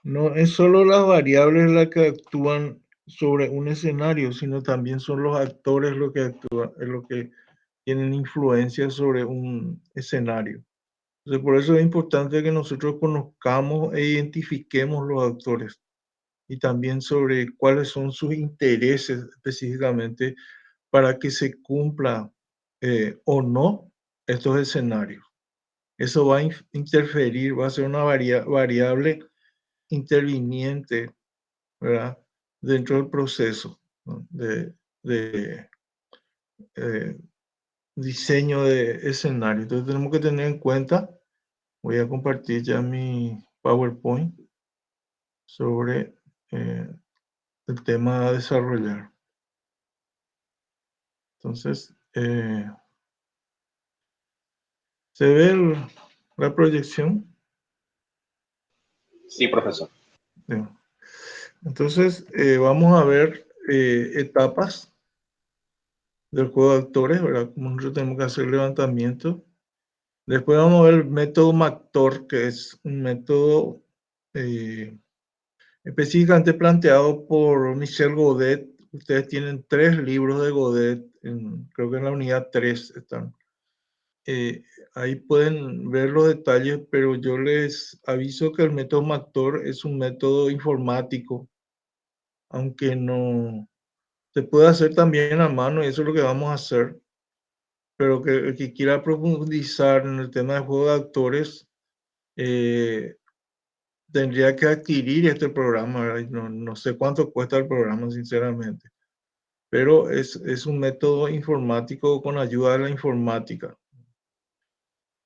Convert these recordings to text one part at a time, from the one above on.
No es solo las variables las que actúan sobre un escenario, sino también son los actores los que actúan, lo que tienen influencia sobre un escenario. Entonces, por eso es importante que nosotros conozcamos e identifiquemos los actores y también sobre cuáles son sus intereses específicamente para que se cumpla o no estos escenarios. Eso va a interferir, va a ser una variable interviniente, ¿verdad? Dentro del proceso, ¿no? de eh, diseño de escenario. Entonces tenemos que tener en cuenta, voy a compartir ya mi PowerPoint sobre el tema a desarrollar. Entonces, ¿se ve la proyección? Sí, profesor. Bien. Entonces, vamos a ver etapas del juego de actores, ¿verdad? Como nosotros tenemos que hacer levantamiento. Después vamos a ver el método MACTOR, que es un método específicamente planteado por Michel Godet. Ustedes tienen 3 libros de Godet, creo que en la unidad 3 están. Ahí pueden ver los detalles, pero yo les aviso que el método MACTOR es un método informático, aunque no se puede hacer también a mano, y eso es lo que vamos a hacer. Pero que el que quiera profundizar en el tema de juego de actores, eh, tendría que adquirir este programa, ¿verdad? No, no sé cuánto cuesta el programa, sinceramente, pero es un método informático con ayuda de la informática.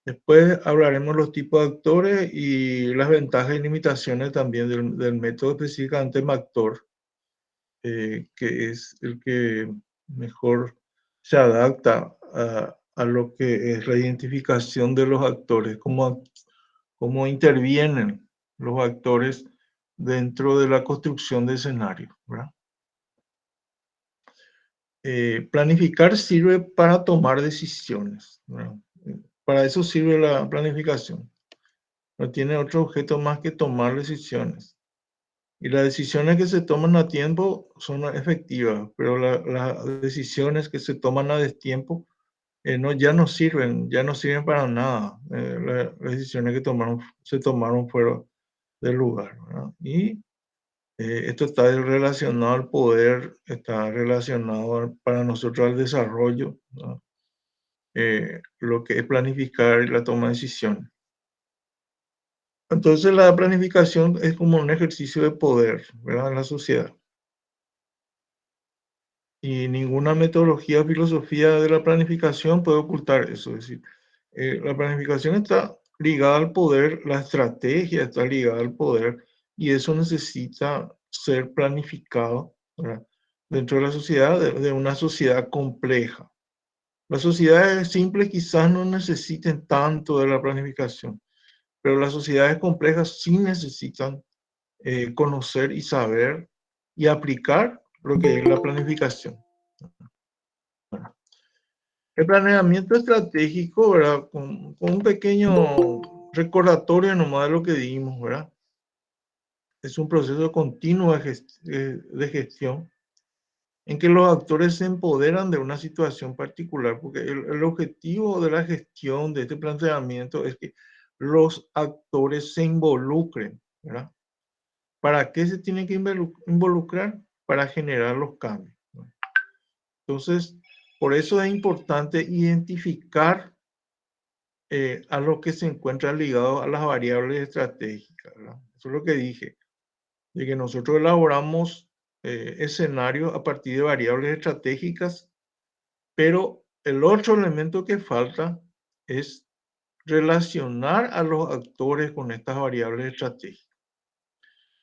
Después hablaremos los tipos de actores y las ventajas y limitaciones también del método específicamente MACTOR, que es el que mejor se adapta a lo que es la identificación de los actores, cómo intervienen los actores dentro de la construcción de escenario, ¿verdad? Planificar sirve para tomar decisiones, ¿verdad? Para eso sirve la planificación. No tiene otro objeto más que tomar decisiones. Y las decisiones que se toman a tiempo son efectivas, pero las decisiones que se toman a destiempo no, ya no sirven para nada. Las decisiones que se tomaron fuera del lugar, ¿verdad? Y esto está relacionado al poder, está relacionado para nosotros al desarrollo, ¿no? Lo que es planificar y la toma de decisiones. Entonces la planificación es como un ejercicio de poder, ¿verdad? En la sociedad. Y ninguna metodología o filosofía de la planificación puede ocultar eso. Es decir, la planificación está ligada al poder, la estrategia está ligada al poder y eso necesita ser planificado, ¿verdad? Dentro de la sociedad, de una sociedad compleja. Las sociedades simples quizás no necesiten tanto de la planificación, pero las sociedades complejas sí necesitan conocer y saber y aplicar lo que es la planificación. Bueno, el planeamiento estratégico, ¿verdad? Con un pequeño recordatorio nomás de lo que dimos, ¿verdad? Es un proceso continuo de gestión en que los actores se empoderan de una situación particular, porque el objetivo de la gestión de este planteamiento es que los actores se involucren, ¿verdad? ¿Para qué se tienen que involucrar? Para generar los cambios, ¿no? Entonces, por eso es importante identificar a lo que se encuentra ligado a las variables estratégicas, ¿verdad? Eso es lo que dije, de que nosotros elaboramos escenarios a partir de variables estratégicas, pero el otro elemento que falta es relacionar a los actores con estas variables estratégicas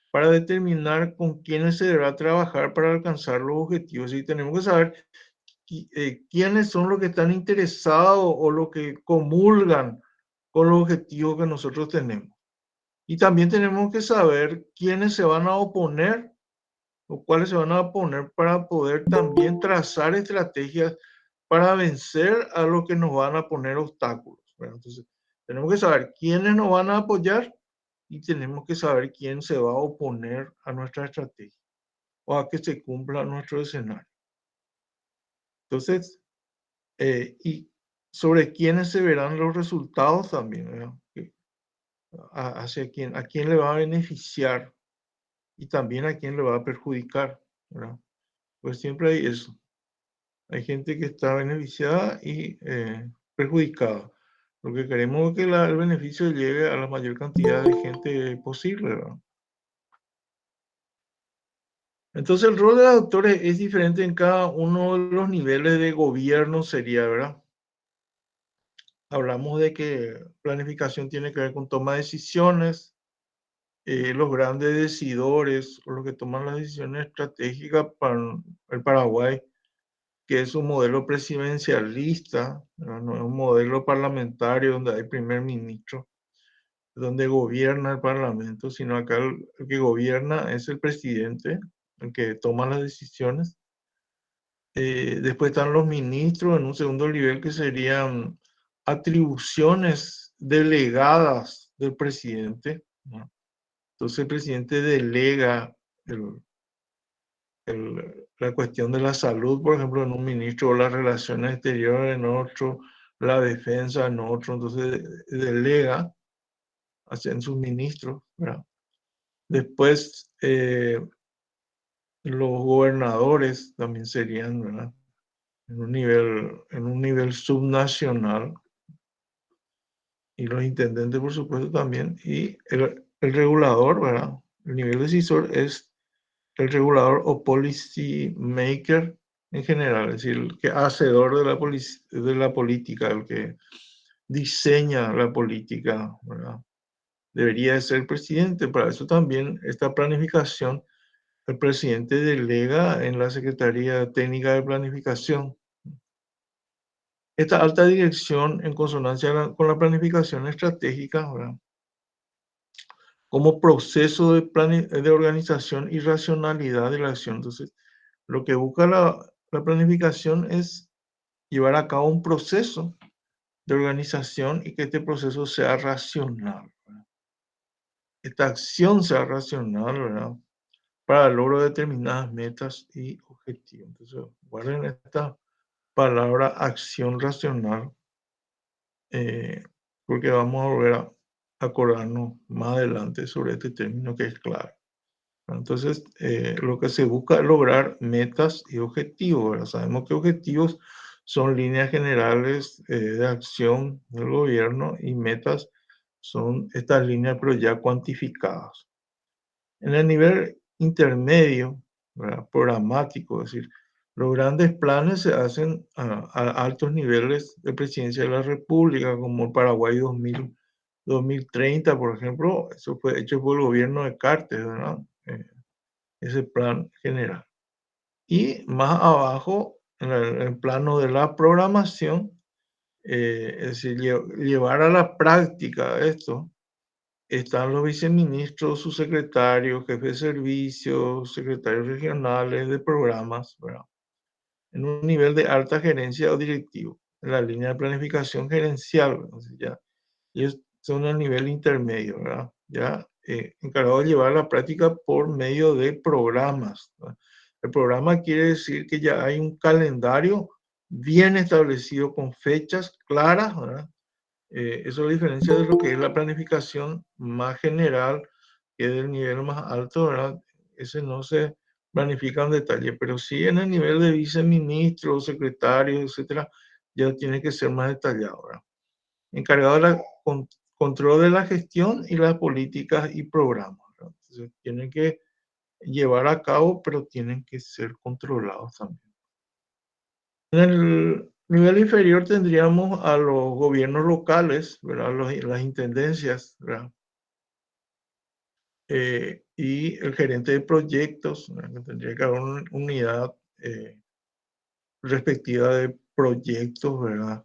para determinar con quiénes se deberá trabajar para alcanzar los objetivos. Y tenemos que saber quiénes son los que están interesados o los que comulgan con los objetivos que nosotros tenemos. Y también tenemos que saber quiénes se van a oponer o cuáles se van a oponer para poder también trazar estrategias para vencer a los que nos van a poner obstáculos, ¿verdad? Entonces, tenemos que saber quiénes nos van a apoyar y tenemos que saber quién se va a oponer a nuestra estrategia o a que se cumpla nuestro escenario. Entonces, y sobre quiénes se verán los resultados también, ¿verdad? A quién le va a beneficiar y también a quién le va a perjudicar, ¿verdad? Pues siempre hay eso. Hay gente que está beneficiada y perjudicada. Lo que queremos es que el beneficio llegue a la mayor cantidad de gente posible, ¿verdad? Entonces el rol de los doctores es diferente en cada uno de los niveles de gobierno, sería, ¿verdad? Hablamos de que planificación tiene que ver con toma de decisiones, los grandes decidores o los que toman las decisiones estratégicas para el Paraguay, que es un modelo presidencialista, no es un modelo parlamentario donde hay primer ministro, donde gobierna el parlamento, sino acá el que gobierna es el presidente, el que toma las decisiones. Después están los ministros en un segundo nivel que serían atribuciones delegadas del presidente, ¿no? Entonces el presidente delega el, la cuestión de la salud, por ejemplo, en un ministro, o las relaciones exteriores en otro, la defensa en otro, entonces delega en sus ministros, ¿verdad? Después, los gobernadores también serían, ¿verdad? En un nivel subnacional, y los intendentes, por supuesto, también, y el regulador, ¿verdad? El nivel decisor es el regulador o policy maker en general, es decir, el que hacedor de la política, el que diseña la política, ¿verdad? Debería de ser el presidente. Para eso también esta planificación, el presidente delega en la Secretaría Técnica de Planificación. Esta alta dirección, en consonancia con la planificación estratégica, ¿verdad? Como proceso de organización y racionalidad de la acción. Entonces, lo que busca la planificación es llevar a cabo un proceso de organización y que este proceso sea racional, ¿verdad? Esta acción sea racional, ¿verdad? Para el logro de determinadas metas y objetivos. Entonces, guarden esta palabra acción racional, eh, porque vamos a volver a acordarnos más adelante sobre este término que es clave. Entonces, lo que se busca es lograr metas y objetivos, ¿verdad? Sabemos que objetivos son líneas generales de acción del gobierno y metas son estas líneas, pero ya cuantificadas. En el nivel intermedio, ¿verdad? Programático, es decir, los grandes planes se hacen a altos niveles de presidencia de la República, como el Paraguay 2030, por ejemplo. Eso fue hecho por el gobierno de Cartes, ¿verdad? Ese plan general. Y más abajo, en el plano de la programación, es decir, llevar a la práctica esto, están los viceministros, subsecretarios, jefes de servicios, secretarios regionales de programas, ¿verdad? En un nivel de alta gerencia o directivo, en la línea de planificación gerencial, entonces ya ellos son a nivel intermedio, ¿verdad? Ya encargados de llevar a la práctica por medio de programas, ¿verdad? El programa quiere decir que ya hay un calendario bien establecido con fechas claras, ¿verdad? Eso es la diferencia de lo que es la planificación más general, que es del nivel más alto, ¿verdad? Ese no se planifica en detalle, pero sí en el nivel de viceministros, secretarios, etcétera, ya tiene que ser más detallado, ¿verdad? Encargado de la control de la gestión y las políticas y programas, ¿verdad? Entonces, tienen que llevar a cabo, pero tienen que ser controlados también. En el nivel inferior tendríamos a los gobiernos locales, ¿verdad? Las intendencias, ¿verdad? Y el gerente de proyectos, ¿verdad? Que tendría que haber una unidad respectiva de proyectos, ¿verdad?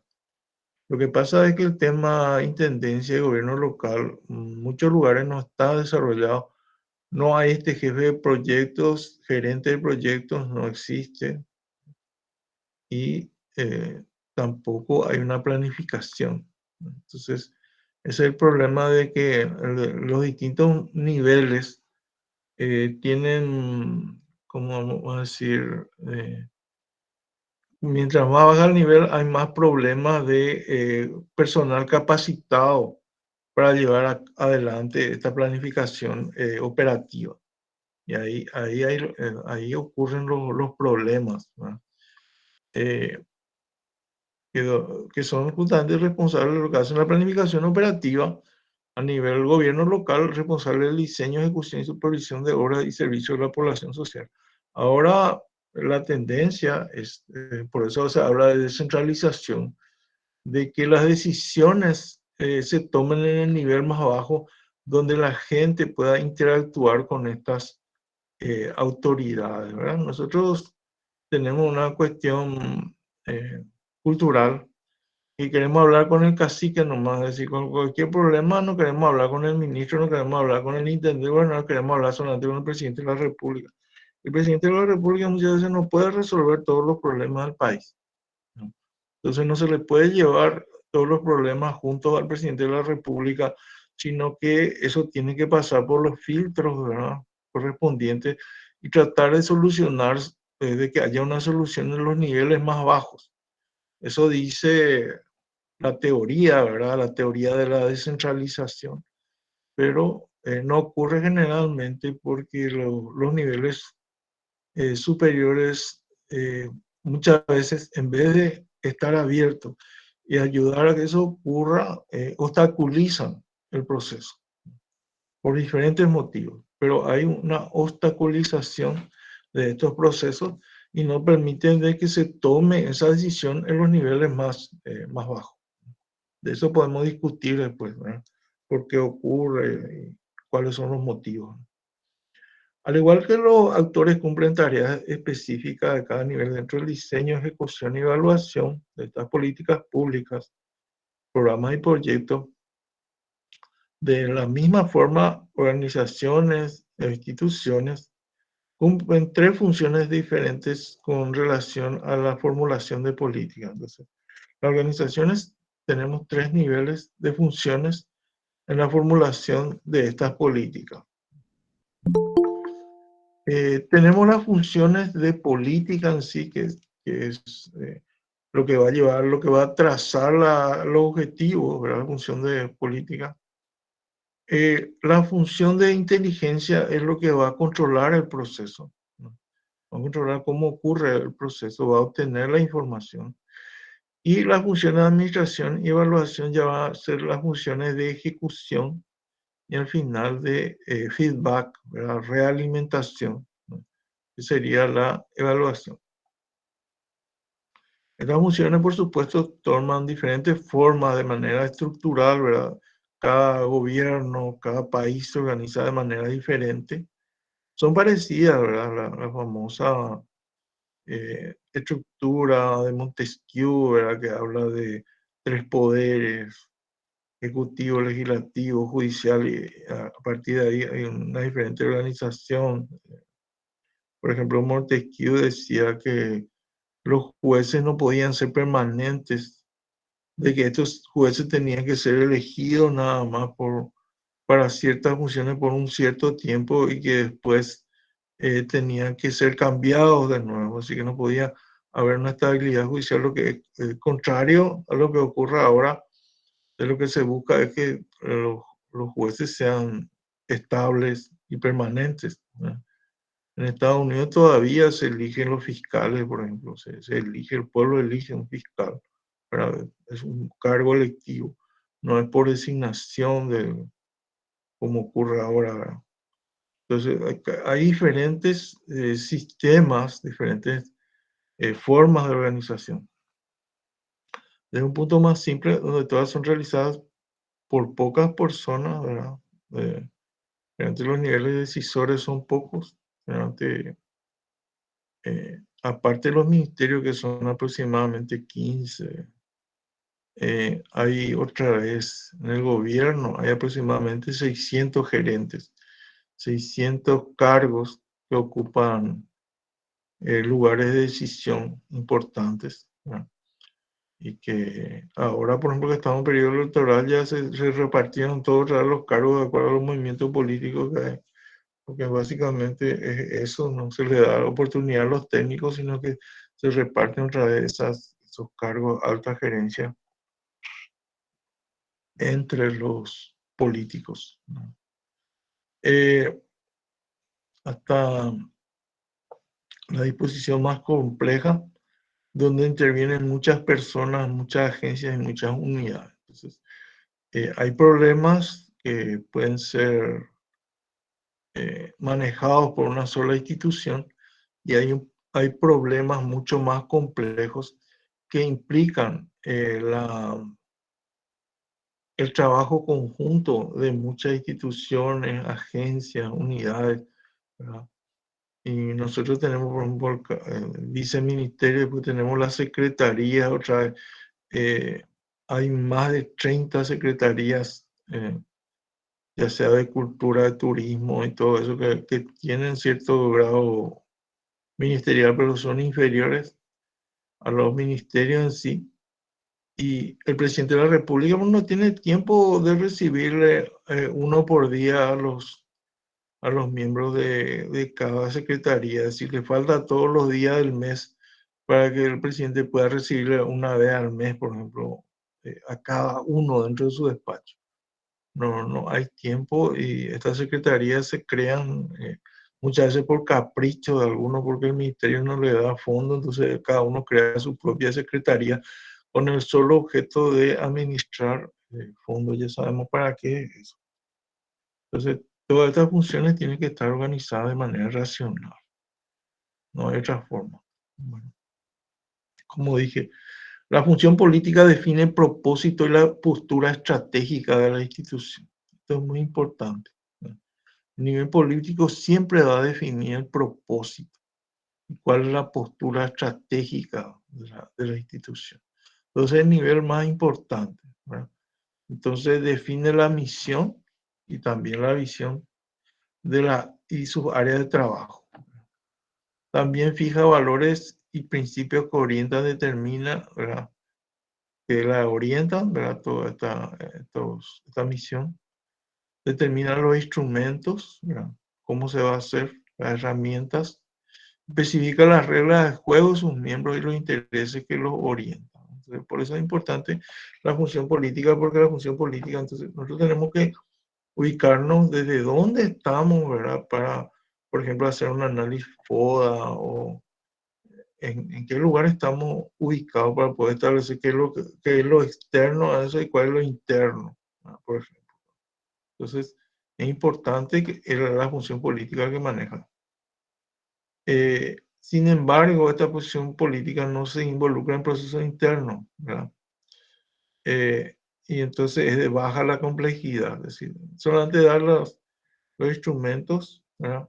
Lo que pasa es que el tema intendencia y gobierno local, en muchos lugares no está desarrollado. No hay este jefe de proyectos, gerente de proyectos, no existe. Y tampoco hay una planificación. Entonces, Ese es el problema de que los distintos niveles tienen, ¿cómo vamos a decir? Mientras más baja el nivel, hay más problemas de personal capacitado para llevar adelante esta planificación operativa. Y ahí ocurren los problemas, ¿verdad? Eh, que son justamente responsables de lo que hacen la planificación operativa a nivel gobierno local, responsable del diseño, ejecución y supervisión de obras y servicios de la población social. Ahora la tendencia es, por eso se habla de descentralización, de que las decisiones se tomen en el nivel más bajo, donde la gente pueda interactuar con estas autoridades, ¿verdad? Nosotros tenemos una cuestión cultural y queremos hablar con el cacique nomás, es decir, con cualquier problema no queremos hablar con el ministro, no queremos hablar con el intendente, bueno, no queremos hablar solamente con el presidente de la República. El presidente de la República muchas veces no puede resolver todos los problemas del país, ¿no? Entonces no se le puede llevar todos los problemas juntos al presidente de la República, sino que eso tiene que pasar por los filtros, ¿verdad?, correspondientes y tratar de solucionar, de que haya una solución en los niveles más bajos. Eso dice la teoría, ¿verdad? La teoría de la descentralización, pero no ocurre generalmente porque los niveles superiores muchas veces, en vez de estar abiertos y ayudar a que eso ocurra, obstaculizan el proceso por diferentes motivos, pero hay una obstaculización de estos procesos y no permiten de que se tome esa decisión en los niveles más bajos. De eso podemos discutir después, ¿verdad? ¿Por qué ocurre? Y ¿cuáles son los motivos? Al igual que los actores cumplen tareas específicas de cada nivel dentro del diseño, ejecución y evaluación de estas políticas públicas, programas y proyectos, de la misma forma, organizaciones e instituciones cumplen tres funciones diferentes con relación a la formulación de políticas. Entonces, las organizaciones tenemos tres niveles de funciones en la formulación de estas políticas. Tenemos las funciones de política en sí, que es lo que va a llevar, lo que va a trazar los objetivos, ¿verdad? La función de política. La función de inteligencia es lo que va a controlar el proceso, ¿no? Va a controlar cómo ocurre el proceso, va a obtener la información. Y la función de administración y evaluación ya va a ser las funciones de ejecución y al final de feedback, ¿verdad? Realimentación, ¿no? Que sería la evaluación. Estas funciones, por supuesto, toman diferentes formas de manera estructural, ¿verdad? Cada gobierno, cada país se organiza de manera diferente. Son parecidas, ¿verdad? La famosa estructura de Montesquieu, ¿verdad? Que habla de tres poderes: ejecutivo, legislativo, judicial, y a partir de ahí hay una diferente organización. Por ejemplo, Montesquieu decía que los jueces no podían ser permanentes, de que estos jueces tenían que ser elegidos nada más para ciertas funciones por un cierto tiempo y que después tenían que ser cambiados de nuevo, así que no podía haber una estabilidad judicial, lo que es contrario a lo que ocurre ahora. De lo que se busca es que los jueces sean estables y permanentes, ¿verdad? En Estados Unidos todavía se eligen los fiscales, por ejemplo, se elige, el pueblo elige un fiscal, ¿verdad? Es un cargo electivo, no es por designación como ocurre ahora, ¿verdad? Entonces, hay diferentes sistemas, diferentes formas de organización. Desde un punto más simple, donde todas son realizadas por pocas personas, ¿verdad? Eh, Realmente los niveles decisores son pocos. Realmente, aparte de los ministerios, que son aproximadamente 15, hay otra vez en el gobierno, hay aproximadamente 600 gerentes, 600 cargos que ocupan lugares de decisión importantes, ¿verdad? y que ahora, por ejemplo, que estamos en periodo electoral, ya se repartieron todos los cargos de acuerdo a los movimientos políticos que hay, porque básicamente es eso, no se le da oportunidad a los técnicos, sino que se reparten otra vez esos cargos, alta gerencia, entre los políticos, ¿no? Eh, Hasta la disposición más compleja, donde intervienen muchas personas, muchas agencias y muchas unidades. Entonces, hay problemas que pueden ser manejados por una sola institución y hay problemas mucho más complejos que implican el trabajo conjunto de muchas instituciones, agencias, unidades, ¿verdad? Y nosotros tenemos, por ejemplo, el viceministerio, pues tenemos la secretaría, otra vez, eh, hay más de 30 secretarías, ya sea de cultura, de turismo y todo eso, que tienen cierto grado ministerial, pero son inferiores a los ministerios en sí. Y el presidente de la República pues, no tiene tiempo de recibirle uno por día a los miembros de cada secretaría. Es decir, le falta todos los días del mes para que el presidente pueda recibirle una vez al mes, por ejemplo, a cada uno dentro de su despacho. No hay tiempo y estas secretarías se crean muchas veces por capricho de alguno, porque el ministerio no le da fondo, entonces cada uno crea su propia secretaría con el solo objeto de administrar fondos. Ya sabemos para qué es eso. Entonces, todas estas funciones tienen que estar organizadas de manera racional, no hay otra forma. Bueno, como dije, la función política define el propósito y la postura estratégica de la institución. Esto es muy importante, ¿no? El nivel político siempre va a definir el propósito y cuál es la postura estratégica de la institución. Entonces, el nivel más importante, ¿verdad? Entonces, define la misión y también la visión y sus áreas de trabajo. También fija valores y principios que orientan, determina, ¿verdad? Que la orientan, ¿verdad? Toda esta misión. Determina los instrumentos, ¿verdad? Cómo se va a hacer, las herramientas. Especifica las reglas de juego, sus miembros y los intereses que los orientan. Entonces, por eso es importante la función política, porque la función política, entonces nosotros tenemos que ubicarnos desde dónde estamos, ¿verdad? Para, por ejemplo, hacer un análisis FODA o en qué lugar estamos ubicados para poder establecer qué es lo externo a eso y cuál es lo interno, ¿verdad? Por ejemplo. Entonces, es importante que era la función política que maneja. Sin embargo, esta posición política no se involucra en procesos internos, ¿verdad? Y entonces es de baja la complejidad, es decir, solamente dar los instrumentos, ¿verdad?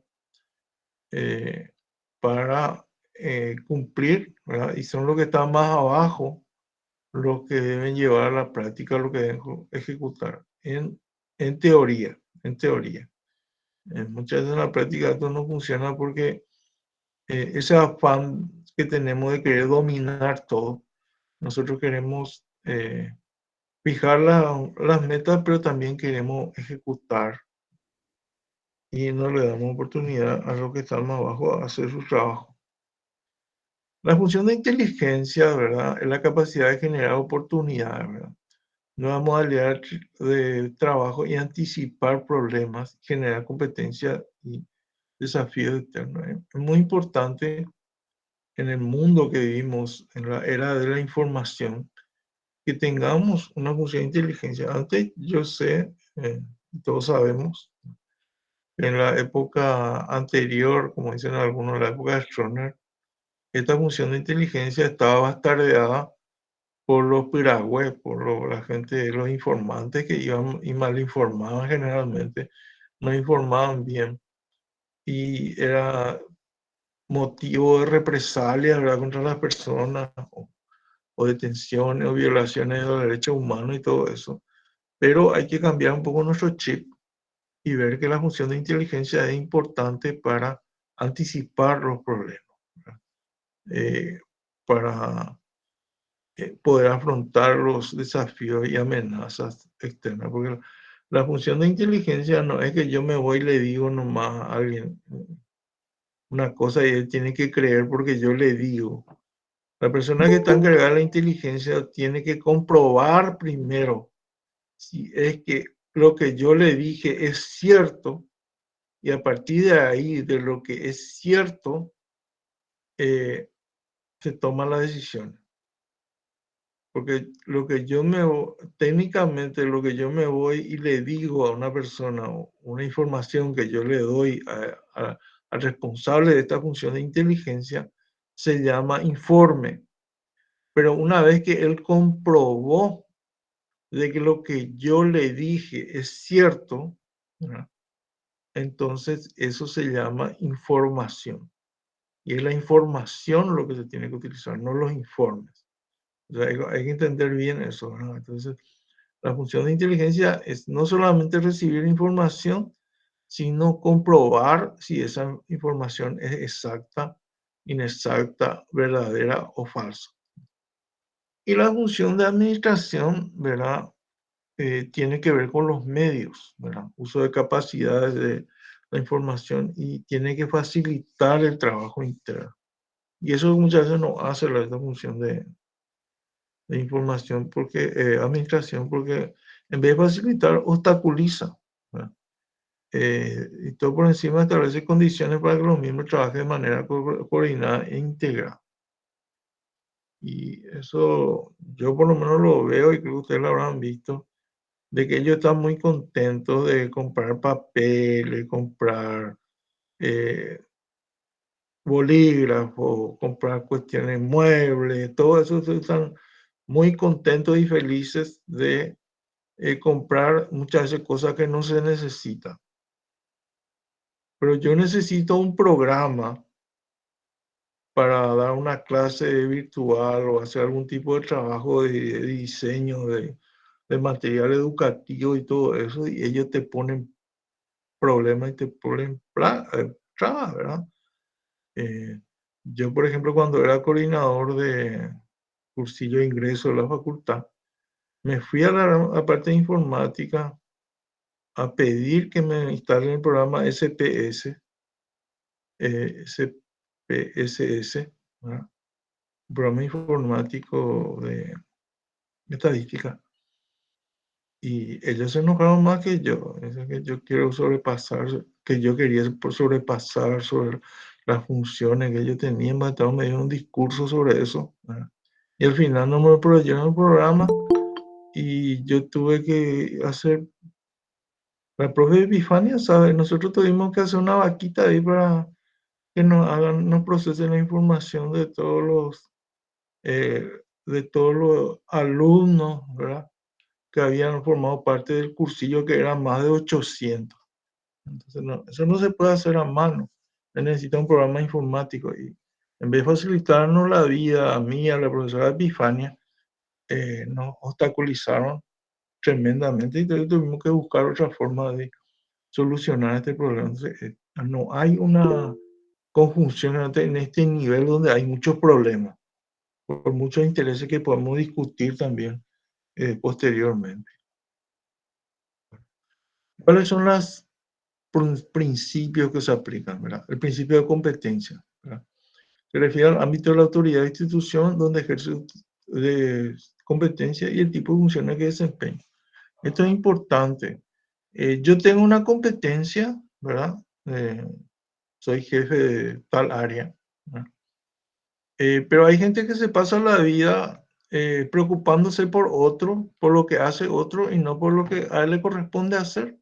Eh, para cumplir, ¿verdad? Y son los que están más abajo los que deben llevar a la práctica, lo que deben ejecutar en teoría, en teoría. Muchas veces en la práctica esto no funciona porque ese afán que tenemos de querer dominar todo, nosotros queremos fijar las metas, pero también queremos ejecutar y no le damos oportunidad a los que están más abajo a hacer su trabajo. La función de inteligencia, ¿verdad? Es la capacidad de generar oportunidades, ¿verdad? Nueva modalidad de trabajo y anticipar problemas, generar competencia y desafíos externos. Es muy importante en el mundo que vivimos, en la era de la información, que tengamos una función de inteligencia. Antes, yo sé, todos sabemos, en la época anterior, como dicen algunos, la época de Stroessner, esta función de inteligencia estaba bastardeada por los piragües, la gente, los informantes que iban y mal informaban generalmente, no informaban bien y era motivo de represalia, ¿verdad? Contra las personas o detenciones o violaciones de los derechos humanos y todo eso. Pero hay que cambiar un poco nuestro chip y ver que la función de inteligencia es importante para anticipar los problemas, ¿verdad? Eh, para poder afrontar los desafíos y amenazas externas, porque la función de inteligencia no es que yo me voy y le digo nomás a alguien una cosa y él tiene que creer porque yo le digo. La persona que está encargada de la inteligencia tiene que comprobar primero si es que lo que yo le dije es cierto y a partir de ahí, de lo que es cierto, eh, se toma la decisión. Porque lo que yo me, técnicamente lo que yo me voy y le digo a una persona, una información que yo le doy al responsable de esta función de inteligencia, se llama informe. Pero una vez que él comprobó de que lo que yo le dije es cierto, ¿verdad? Entonces eso se llama información. Y es la información lo que se tiene que utilizar, no los informes. O sea, hay que entender bien eso, ¿verdad? Entonces, la función de inteligencia es no solamente recibir información, sino comprobar si esa información es exacta, inexacta, verdadera o falsa. Y la función de administración, ¿verdad? Tiene que ver con los medios, ¿verdad? Uso de capacidades de la información y tiene que facilitar el trabajo interno. Y eso muchas veces no hace esta función de información, porque administración, porque en vez de facilitar, obstaculiza, ¿verdad? Y todo por encima establece condiciones para que los miembros trabajen de manera coordinada e integrada. Y eso yo por lo menos lo veo y creo que ustedes lo habrán visto, de que ellos están muy contentos de comprar papeles, comprar eh, bolígrafos, comprar cuestiones muebles, todo eso están muy contentos y felices de comprar muchas veces cosas que no se necesitan. Pero yo necesito un programa para dar una clase virtual o hacer algún tipo de trabajo de diseño, de material educativo y todo eso, y ellos te ponen problemas y te ponen trabas, ¿verdad? Eh, yo, por ejemplo, cuando era coordinador de cursillo de ingreso de la facultad, me fui a la parte de informática a pedir que me instalen el programa SPS, SPSS, ¿verdad? Un programa informático de estadística. Y ellos se enojaron más que yo. Es que yo quiero sobrepasar, que yo quería sobrepasar sobre las funciones que ellos tenían. Me dieron un discurso sobre eso, ¿verdad? Y al final no me proyeron el programa y yo tuve que hacer, la profe Epifania, ¿sabe? Nosotros tuvimos que hacer una vaquita ahí para que nos procesen la información eh, de todos los alumnos, ¿verdad? Que habían formado parte del cursillo, que eran más de 800. Entonces, no, eso no se puede hacer a mano. Se necesita un programa informático y en vez de facilitarnos la vida a mí, a la profesora Epifania, nos obstaculizaron tremendamente y tuvimos que buscar otra forma de solucionar este problema. Entonces, no hay una conjunción en este nivel donde hay muchos problemas, por muchos intereses que podemos discutir también posteriormente. ¿Cuáles son los principios que se aplican? ¿Verdad? El principio de competencia, ¿verdad? Se refiere al ámbito de la autoridad de institución donde ejerce de competencia y el tipo de funciones que desempeña. Esto es importante. Yo tengo una competencia, ¿verdad? Soy jefe de tal área, ¿verdad? Pero hay gente que se pasa la vida preocupándose por otro, por lo que hace otro y no por lo que a él le corresponde hacer.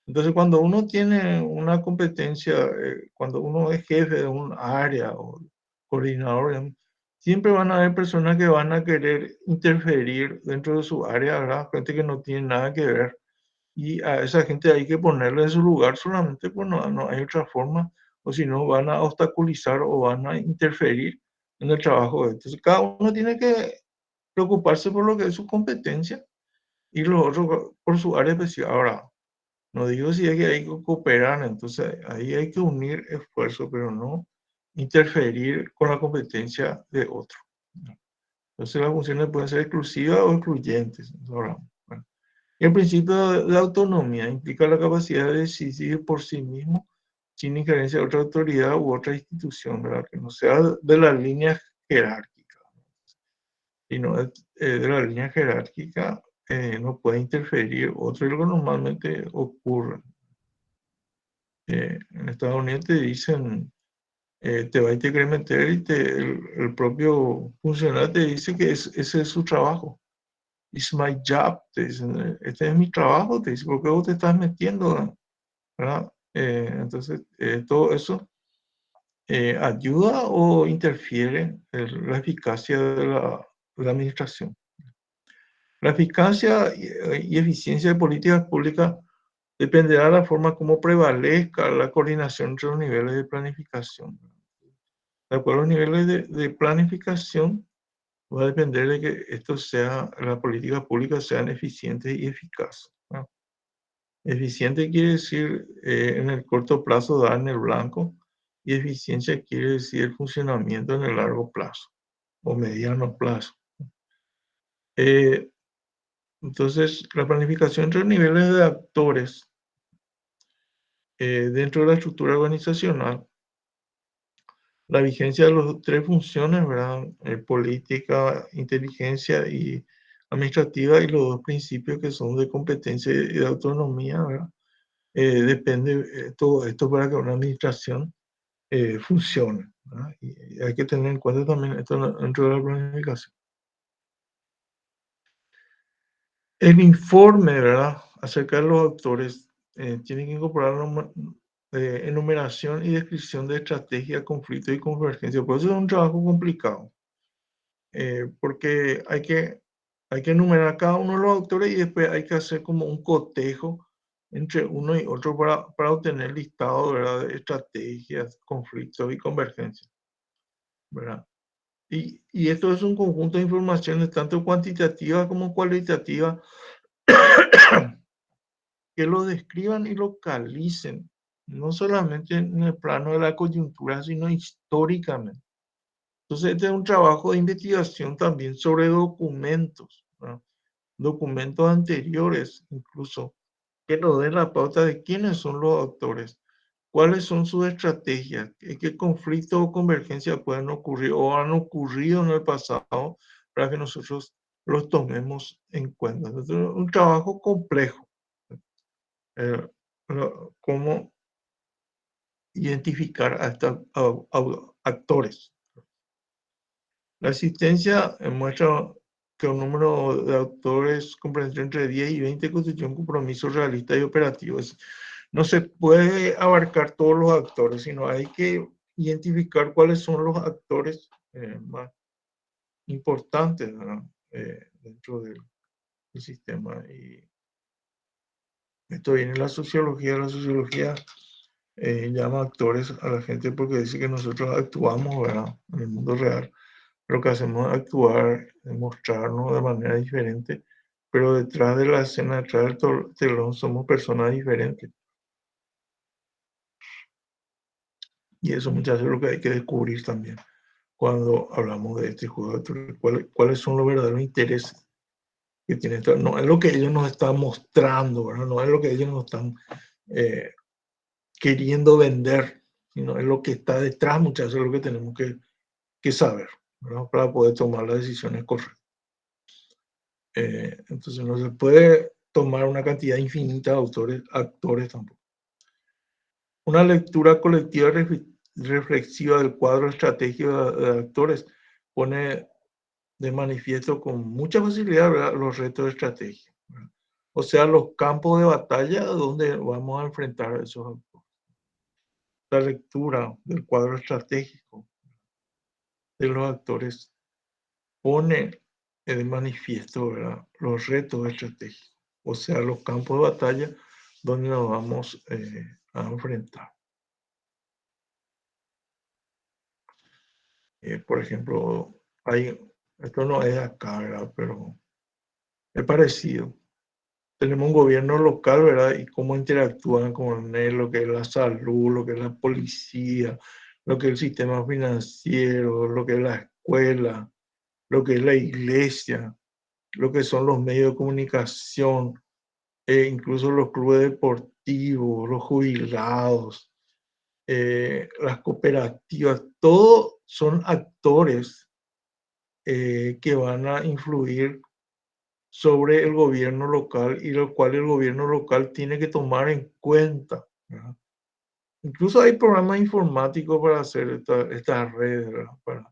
Entonces, cuando uno tiene una competencia, cuando uno es jefe de un área o coordinador, digamos, siempre van a haber personas que van a querer interferir dentro de su área, ¿verdad? Gente que no tiene nada que ver. Y a esa gente hay que ponerle en su lugar solamente, pues no hay otra forma, o si no van a obstaculizar o van a interferir en el trabajo. Entonces, cada uno tiene que preocuparse por lo que es su competencia y los otros por su área especial. Ahora, no digo si es que hay que cooperar, entonces ahí hay que unir esfuerzos, pero no interferir con la competencia de otro. Entonces las funciones pueden ser exclusivas o excluyentes. Bueno. El principio de autonomía implica la capacidad de decidir por sí mismo sin injerencia de otra autoridad u otra institución, ¿verdad? Que no sea de la línea jerárquica, sino de la línea jerárquica no puede interferir otro de lo que normalmente ocurre. En Estados Unidos te dicen, te va a meter y el propio funcionario te dice que ese es su trabajo. It's my job, te dicen, este es mi trabajo, te dice, ¿por qué vos te estás metiendo? ¿Verdad? Entonces, todo eso ayuda o interfiere en la eficacia de la administración. La eficacia y eficiencia de políticas públicas dependerá de la forma como prevalezca la coordinación entre los niveles de planificación. De acuerdo a los niveles de planificación, va a depender de que las políticas públicas sean eficientes y eficaces, ¿no? Eficiente quiere decir en el corto plazo dar en el blanco y eficiencia quiere decir el funcionamiento en el largo plazo o mediano plazo. Eh, entonces, la planificación entre niveles de actores dentro de la estructura organizacional, la vigencia de las tres funciones, ¿verdad? Política, inteligencia y administrativa y los dos principios que son de competencia y de autonomía, ¿verdad? Depende todo esto para que una administración funcione, ¿verdad? Y hay que tener en cuenta también esto dentro de la planificación. El informe, ¿verdad?, acerca de los actores tiene que incorporar enumeración y descripción de estrategia, conflicto y convergencia. Por eso es un trabajo complicado, porque hay que enumerar cada uno de los actores y después hay que hacer como un cotejo entre uno y otro para obtener listado, ¿verdad?, de estrategias, conflictos y convergencia, ¿verdad? Y esto es un conjunto de informaciones tanto cuantitativa como cualitativa que lo describan y localicen, no solamente en el plano de la coyuntura, sino históricamente. Entonces, este es un trabajo de investigación también sobre documentos, ¿no? Documentos anteriores, incluso, que nos den la pauta de quiénes son los autores, cuáles son sus estrategias, qué conflictos o convergencias pueden ocurrir o han ocurrido en el pasado para que nosotros los tomemos en cuenta. Entonces, es un trabajo complejo. eh, Cómo identificar a estos actores. La asistencia muestra que un número de autores comprendido entre 10 y 20 constituye un compromiso realista y operativo. No se puede abarcar todos los actores, sino hay que identificar cuáles son los actores más importantes, ¿verdad?, dentro del sistema. Y esto viene de la sociología. La sociología llama actores a la gente porque dice que nosotros actuamos, ¿verdad?, en el mundo real. Lo que hacemos es actuar, es mostrarnos de manera diferente, pero detrás de la escena, detrás del telón, somos personas diferentes. Y eso muchas veces es lo que hay que descubrir también cuando hablamos de este juego de actores. ¿Cuáles son los verdaderos intereses que tiene esto? No es lo que ellos nos están mostrando, ¿verdad? No es lo que ellos nos están eh, queriendo vender, sino es lo que está detrás, muchas veces es lo que tenemos que saber, ¿verdad?, para poder tomar las decisiones correctas. Entonces no se puede tomar una cantidad infinita de actores tampoco. Una lectura colectiva reflexiva del cuadro estratégico de actores pone de manifiesto con mucha facilidad, ¿verdad?, los retos de estrategia, ¿verdad? O sea, los campos de batalla donde vamos a enfrentar a esos actores. La lectura del cuadro estratégico de los actores pone de manifiesto, ¿verdad?, los retos estratégicos, o sea, los campos de batalla donde nos vamos a enfrentar. Por ejemplo, esto no es acá, ¿verdad?, pero es parecido. Tenemos un gobierno local, ¿verdad?, y cómo interactúan con él, lo que es la salud, lo que es la policía, lo que es el sistema financiero, lo que es la escuela, lo que es la iglesia, lo que son los medios de comunicación, incluso los clubes deportivos, los jubilados, las cooperativas, todos son actores que van a influir sobre el gobierno local y lo cual el gobierno local tiene que tomar en cuenta, ¿verdad? Incluso hay programas informáticos para hacer estas redes, ¿verdad?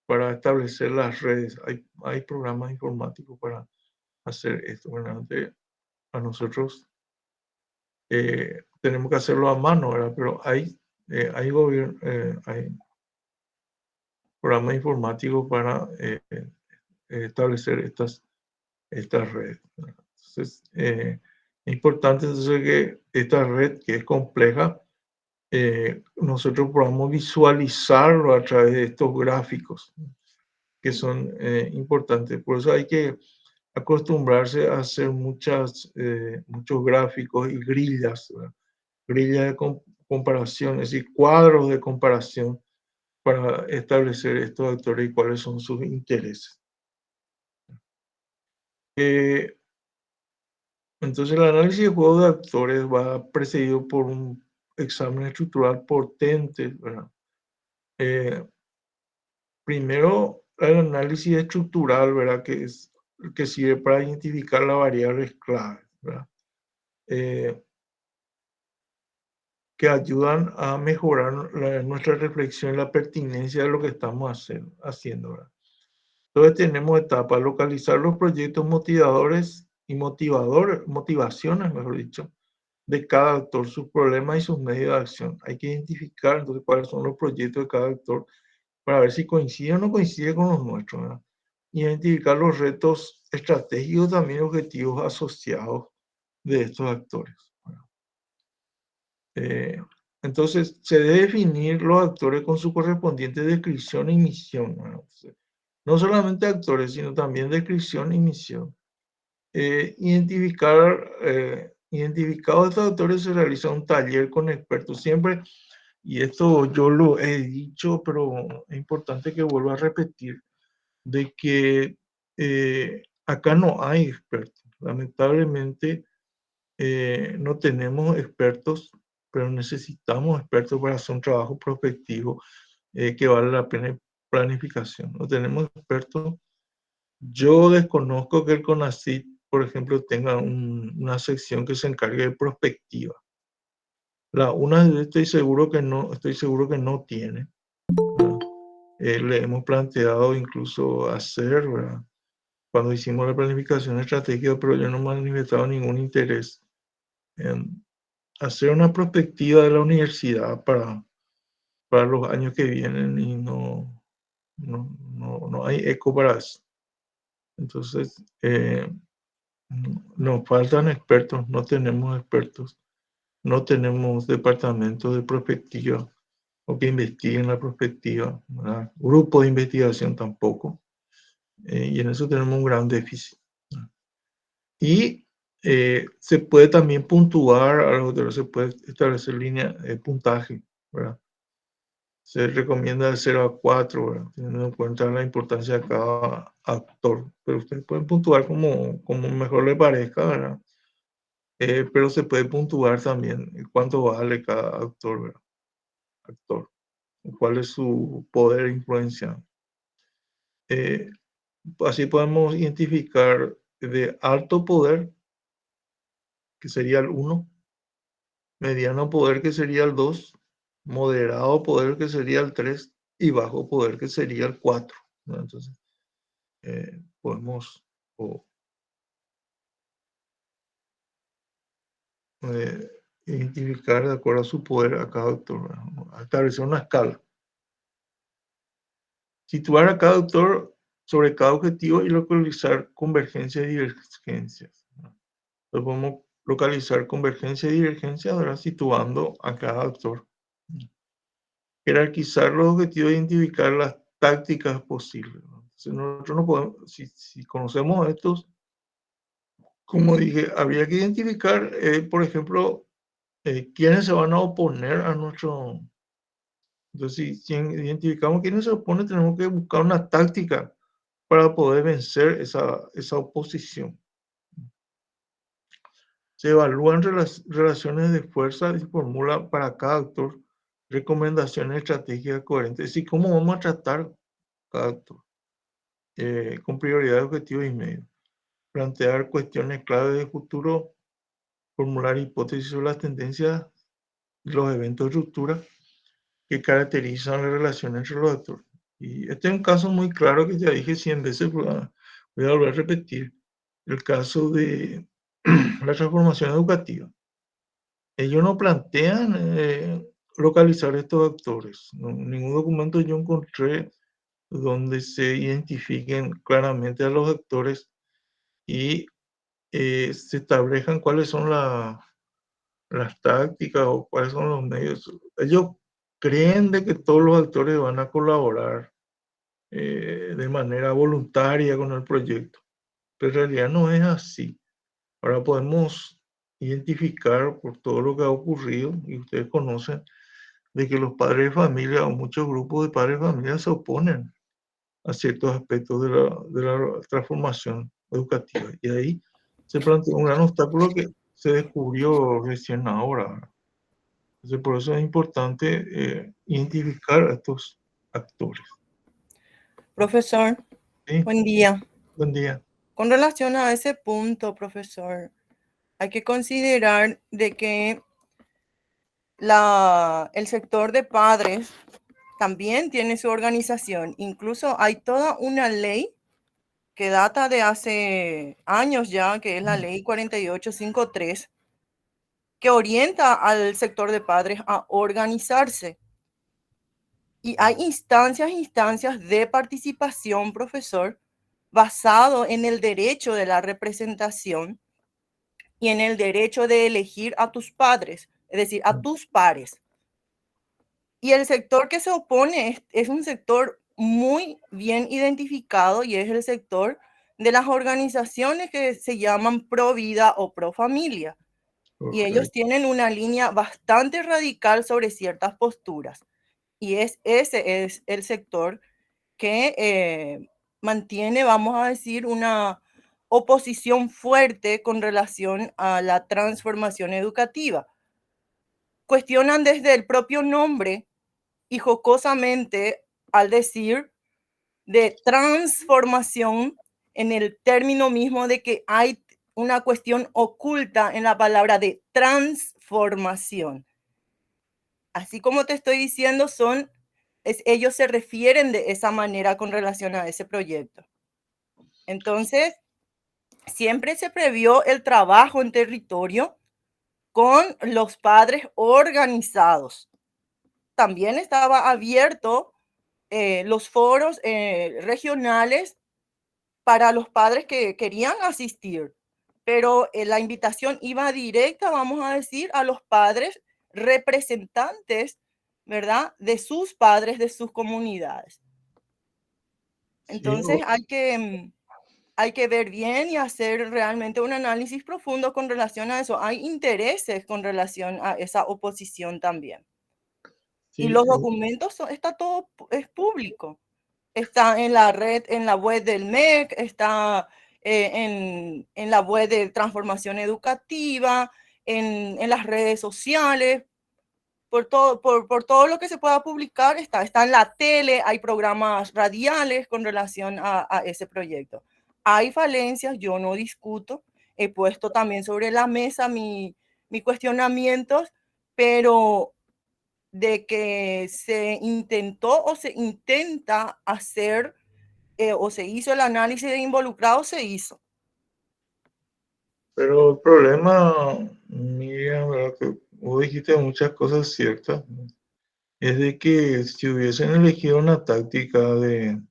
Para establecer las redes. Hay programas informáticos para hacer esto, ¿verdad? A nosotros tenemos que hacerlo a mano, ¿verdad? Pero hay programas informáticos para establecer estas redes, ¿verdad? Entonces, es importante entonces que esta red, que es compleja, nosotros podamos visualizarlo a través de estos gráficos que son importantes. Por eso hay que acostumbrarse a hacer muchos gráficos y grillas, ¿verdad? Grillas de comparación, es decir, cuadros de comparación para establecer estos actores y cuáles son sus intereses. Eh, entonces, el análisis de juegos de actores va precedido por un examen estructural potente, ¿verdad? Eh, Primero, el análisis estructural, ¿verdad? Que sirve para identificar las variables clave, ¿verdad? Eh, que ayudan a mejorar nuestra reflexión y la pertinencia de lo que estamos haciendo, ¿verdad? Entonces tenemos etapas: localizar los proyectos motivadores y motivaciones, mejor dicho, de cada actor, sus problemas y sus medios de acción. Hay que identificar entonces cuáles son los proyectos de cada actor para ver si coincide o no coincide con los nuestros, ¿verdad? Identificar los retos estratégicos, también objetivos asociados de estos actores, ¿verdad? Eh, entonces, se debe definir los actores con su correspondiente descripción y misión, ¿verdad? No solamente actores, sino también descripción y misión. Identificados estos actores, se realiza un taller con expertos. Siempre, y esto yo lo he dicho, pero es importante que vuelva a repetir, de que acá no hay expertos. Lamentablemente no tenemos expertos, pero necesitamos expertos para hacer un trabajo prospectivo que vale la pena en planificación. No tenemos expertos. Yo desconozco que el CONACYT, por ejemplo, tenga una sección que se encargue de prospectiva. La una estoy seguro que no tiene, ¿verdad? Le hemos planteado incluso hacer, ¿verdad? Cuando hicimos la planificación estratégica, pero yo no me he manifestado ningún interés en hacer una prospectiva de la universidad para los años que vienen y no hay eco para eso. Entonces, nos faltan expertos, no tenemos expertos, no tenemos departamentos de prospectiva o que investiguen la prospectiva, ¿verdad? Grupo de investigación tampoco, y en eso tenemos un gran déficit, ¿verdad? Y se puede también puntuar, se puede establecer línea de puntaje, ¿verdad? Se recomienda de 0 a 4, ¿verdad? Teniendo en cuenta la importancia de cada actor. Pero ustedes pueden puntuar como mejor les parezca, ¿verdad? Pero se puede puntuar también cuánto vale cada actor, ¿verdad? Actor, cuál es su poder e influencia. Eh, Así podemos identificar de alto poder, que sería el 1, mediano poder, que sería el 2, moderado poder, que sería el 3, y bajo poder, que sería el 4, ¿no? Entonces, podemos o, eh, identificar de acuerdo a su poder a cada actor, ¿verdad? Establecer una escala. Situar a cada actor sobre cada objetivo y localizar convergencias y divergencias, ¿no? Entonces podemos localizar convergencia y divergencia, ahora situando a cada actor. Jerarquizar los objetivos e identificar las tácticas posibles, ¿no? Entonces nosotros no podemos, si conocemos estos, como dije, habría que identificar, por ejemplo, quiénes se van a oponer a nuestro. Entonces, si identificamos quiénes se oponen, tenemos que buscar una táctica para poder vencer esa oposición. Se evalúan relaciones de fuerza y se formula para cada actor recomendaciones estratégicas coherentes. Es decir, cómo vamos a tratar cada actor con prioridad, objetivos y medios. Plantear cuestiones clave de futuro, formular hipótesis sobre las tendencias, los eventos de ruptura que caracterizan la relación entre los actores. Y este es un caso muy claro que ya dije 100 veces, pero voy a volver a repetir. El caso de la transformación educativa. Ellos no plantean localizar estos actores. No, en ningún documento yo encontré donde se identifiquen claramente a los actores y se establezcan cuáles son las tácticas o cuáles son los medios. Ellos creen de que todos los actores van a colaborar de manera voluntaria con el proyecto, pero en realidad no es así. Ahora podemos identificar por todo lo que ha ocurrido, y ustedes conocen, de que los padres de familia o muchos grupos de padres de familia se oponen a ciertos aspectos de la transformación educativa. Y ahí se plantea un gran obstáculo que se descubrió recién ahora. Entonces, por eso es importante identificar a estos actores. Profesor, ¿Sí? buen día. Buen día. Con relación a ese punto, profesor, hay que considerar de que el sector de padres también tiene su organización. Incluso hay toda una ley que data de hace años ya, que es la ley 4853, que orienta al sector de padres a organizarse. Y hay instancias de participación, profesor, basado en el derecho de la representación y en el derecho de elegir a tus padres, es decir, a tus pares. Y el sector que se opone es un sector muy bien identificado y es el sector de las organizaciones que se llaman pro vida o pro familia. Y ellos tienen una línea bastante radical sobre ciertas posturas. Y ese es el sector que mantiene, vamos a decir, una oposición fuerte con relación a la transformación educativa. Cuestionan desde el propio nombre y jocosamente al decir de transformación en el término mismo de que hay una cuestión oculta en la palabra de transformación. Así como te estoy diciendo, ellos se refieren de esa manera con relación a ese proyecto. Entonces, siempre se previó el trabajo en territorio con los padres organizados. También estaba abierto los foros regionales para los padres que querían asistir, pero la invitación iba directa, vamos a decir, a los padres representantes, ¿verdad? De sus padres, de sus comunidades. Sí, Entonces hay que ver bien y hacer realmente un análisis profundo con relación a eso. Hay intereses con relación a esa oposición también. Y sí, los documentos, está todo, es público. Está en la red, en la web del MEC, está en la web de transformación educativa, en las redes sociales, por todo lo que se pueda publicar, está en la tele, hay programas radiales con relación a ese proyecto. Hay falencias, yo no discuto, he puesto también sobre la mesa mis cuestionamientos, pero de que se intentó o se intenta hacer o se hizo el análisis de involucrados, se hizo. pero el problema, Miriam, ¿verdad? Que vos dijiste muchas cosas ciertas, ¿no? Es de que si hubiesen elegido una táctica de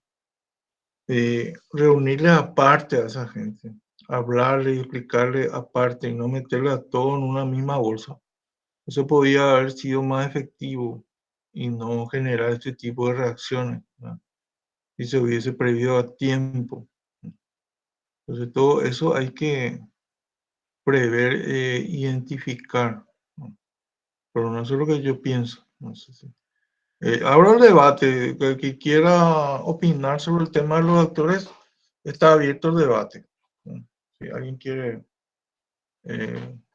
reunirle aparte a esa gente, hablarle y explicarle aparte y no meterle a todo en una misma bolsa, eso podía haber sido más efectivo y no generar este tipo de reacciones, ¿verdad? Si se hubiese previsto a tiempo. Entonces, todo eso hay que prever, identificar, ¿no? Pero no sé lo que yo pienso. No sé si. Abro el debate. El que quiera opinar sobre el tema de los actores, está abierto el debate. Si alguien quiere,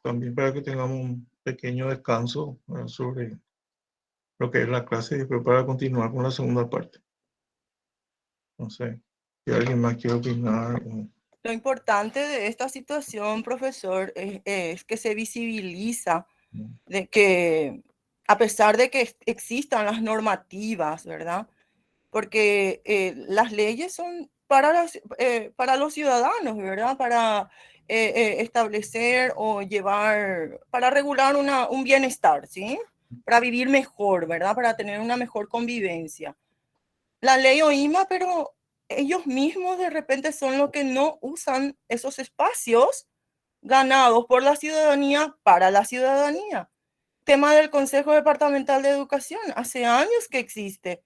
también para que tengamos un pequeño descanso sobre lo que es la clase y después para continuar con la segunda parte. No sé, si alguien más quiere opinar. Lo importante de esta situación, profesor, es que se visibiliza de que a pesar de que existan las normativas, ¿verdad? Porque las leyes son para los ciudadanos, ¿verdad? Para establecer o llevar, para regular un bienestar, ¿sí? Para vivir mejor, ¿verdad? Para tener una mejor convivencia. La ley OIMA, pero ellos mismos de repente son los que no usan esos espacios ganados por la ciudadanía para la ciudadanía. Tema del Consejo Departamental de Educación, hace años que existe.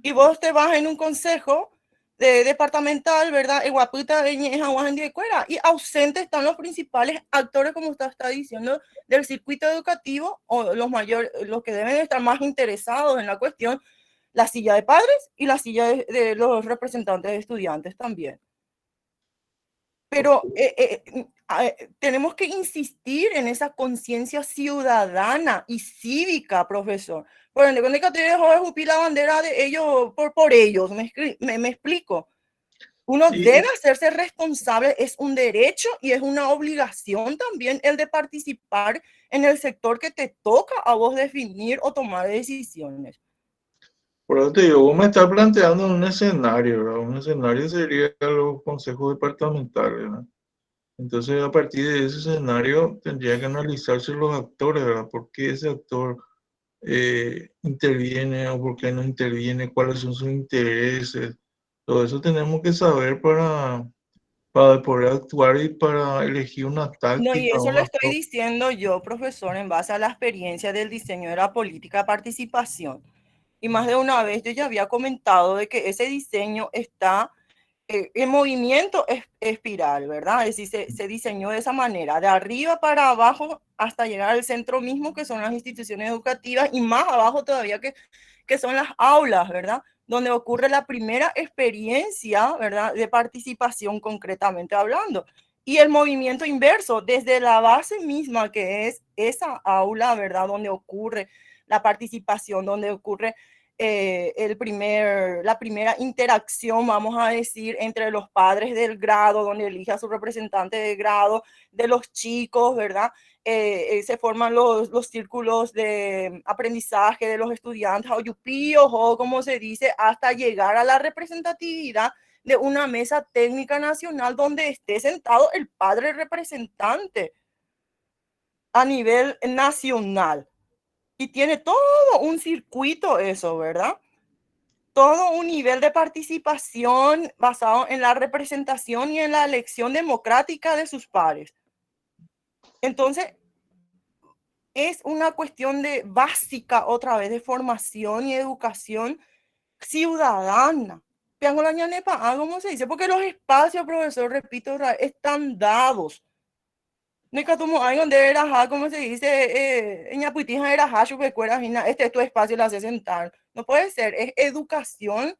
Y vos te vas en un consejo departamental, ¿verdad? Y ausentes están los principales actores, como usted está diciendo, del circuito educativo o los mayores, los que deben estar más interesados en la cuestión, la silla de padres y la silla de los representantes de estudiantes también. Pero tenemos que insistir en esa conciencia ciudadana y cívica, profesor. Por ende, cuando hay que tener la bandera de ellos por ellos, me explico. Uno Sí, debe hacerse responsable, es un derecho y es una obligación también el de participar en el sector que te toca a vos definir o tomar decisiones. por eso te digo, vos me estás planteando un escenario, ¿verdad? Un escenario sería los consejos departamentales, ¿verdad? Entonces, a partir de ese escenario, tendría que analizarse los actores, ¿verdad? ¿Por qué ese actor interviene o por qué no interviene? ¿Cuáles son sus intereses? Todo eso tenemos que saber para poder actuar y para elegir una No, y táctica, eso lo una estoy diciendo yo, profesor, en base a la experiencia del diseño de la política de participación. Y más de una vez yo ya había comentado de que ese diseño está en movimiento espiral, ¿verdad? Es decir, se diseñó de esa manera, de arriba para abajo hasta llegar al centro mismo, que son las instituciones educativas, y más abajo todavía que son las aulas, ¿verdad? Donde ocurre la primera experiencia, ¿verdad? De participación concretamente hablando. Y el movimiento inverso, desde la base misma que es esa aula, ¿verdad? Donde ocurre la participación, donde ocurre la primera interacción, vamos a decir, entre los padres del grado, donde elige a su representante de grado, de los chicos, ¿verdad? Se forman los círculos de aprendizaje de los estudiantes, o yupíos, o como se dice, hasta llegar a la representatividad de una mesa técnica nacional donde esté sentado el padre representante a nivel nacional. Y tiene todo un circuito eso, ¿verdad? Todo un nivel de participación basado en la representación y en la elección democrática de sus pares. Entonces, es una cuestión de básica, otra vez, de formación y educación ciudadana. ¿Cómo se dice? Porque los espacios, profesor, repito, están dados. ¿Cómo se dice? Este es tu espacio, la hace sentar. No puede ser, es educación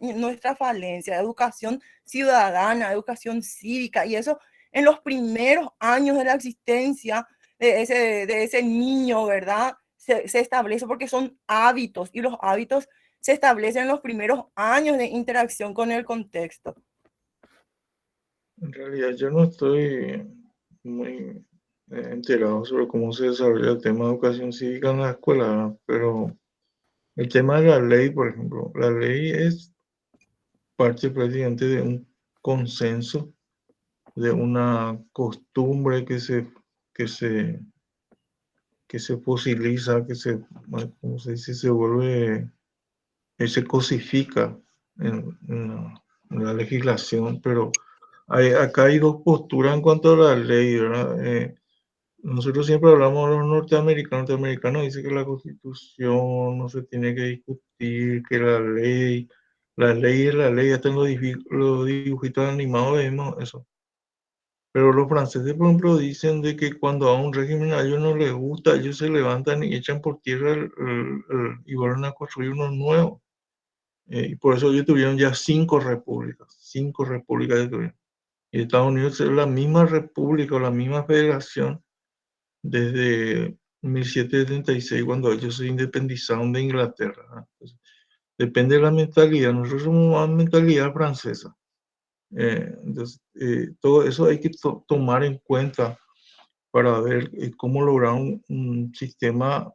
nuestra falencia, educación ciudadana, educación cívica, y eso en los primeros años de la existencia de ese niño, ¿verdad? Se establece porque son hábitos, y los hábitos se establecen en los primeros años de interacción con el contexto. En realidad yo no estoy muy enterado sobre cómo se desarrolla el tema de educación cívica en la escuela, ¿verdad? Pero el tema de la ley, por ejemplo, la ley es parte prácticamente de un consenso, de una costumbre que se, que se fosiliza, ¿cómo se dice? Se vuelve, se cosifica en la legislación, pero acá hay dos posturas en cuanto a la ley, ¿verdad? Nosotros siempre hablamos de los norteamericanos. Los norteamericanos dicen que la constitución no se tiene que discutir, que la ley es la ley, hasta en los dibujitos animados vemos eso. Pero los franceses, por ejemplo, dicen de que cuando a un régimen a ellos no les gusta, ellos se levantan y echan por tierra y vuelven a construir uno nuevo. Y por eso ellos tuvieron ya 5 repúblicas ya tuvieron. Y Estados Unidos es la misma república o la misma federación desde 1776, cuando ellos se independizaron de Inglaterra. Entonces, depende de la mentalidad. Nosotros somos más mentalidad francesa. Entonces, todo eso hay que tomar en cuenta para ver cómo lograr un sistema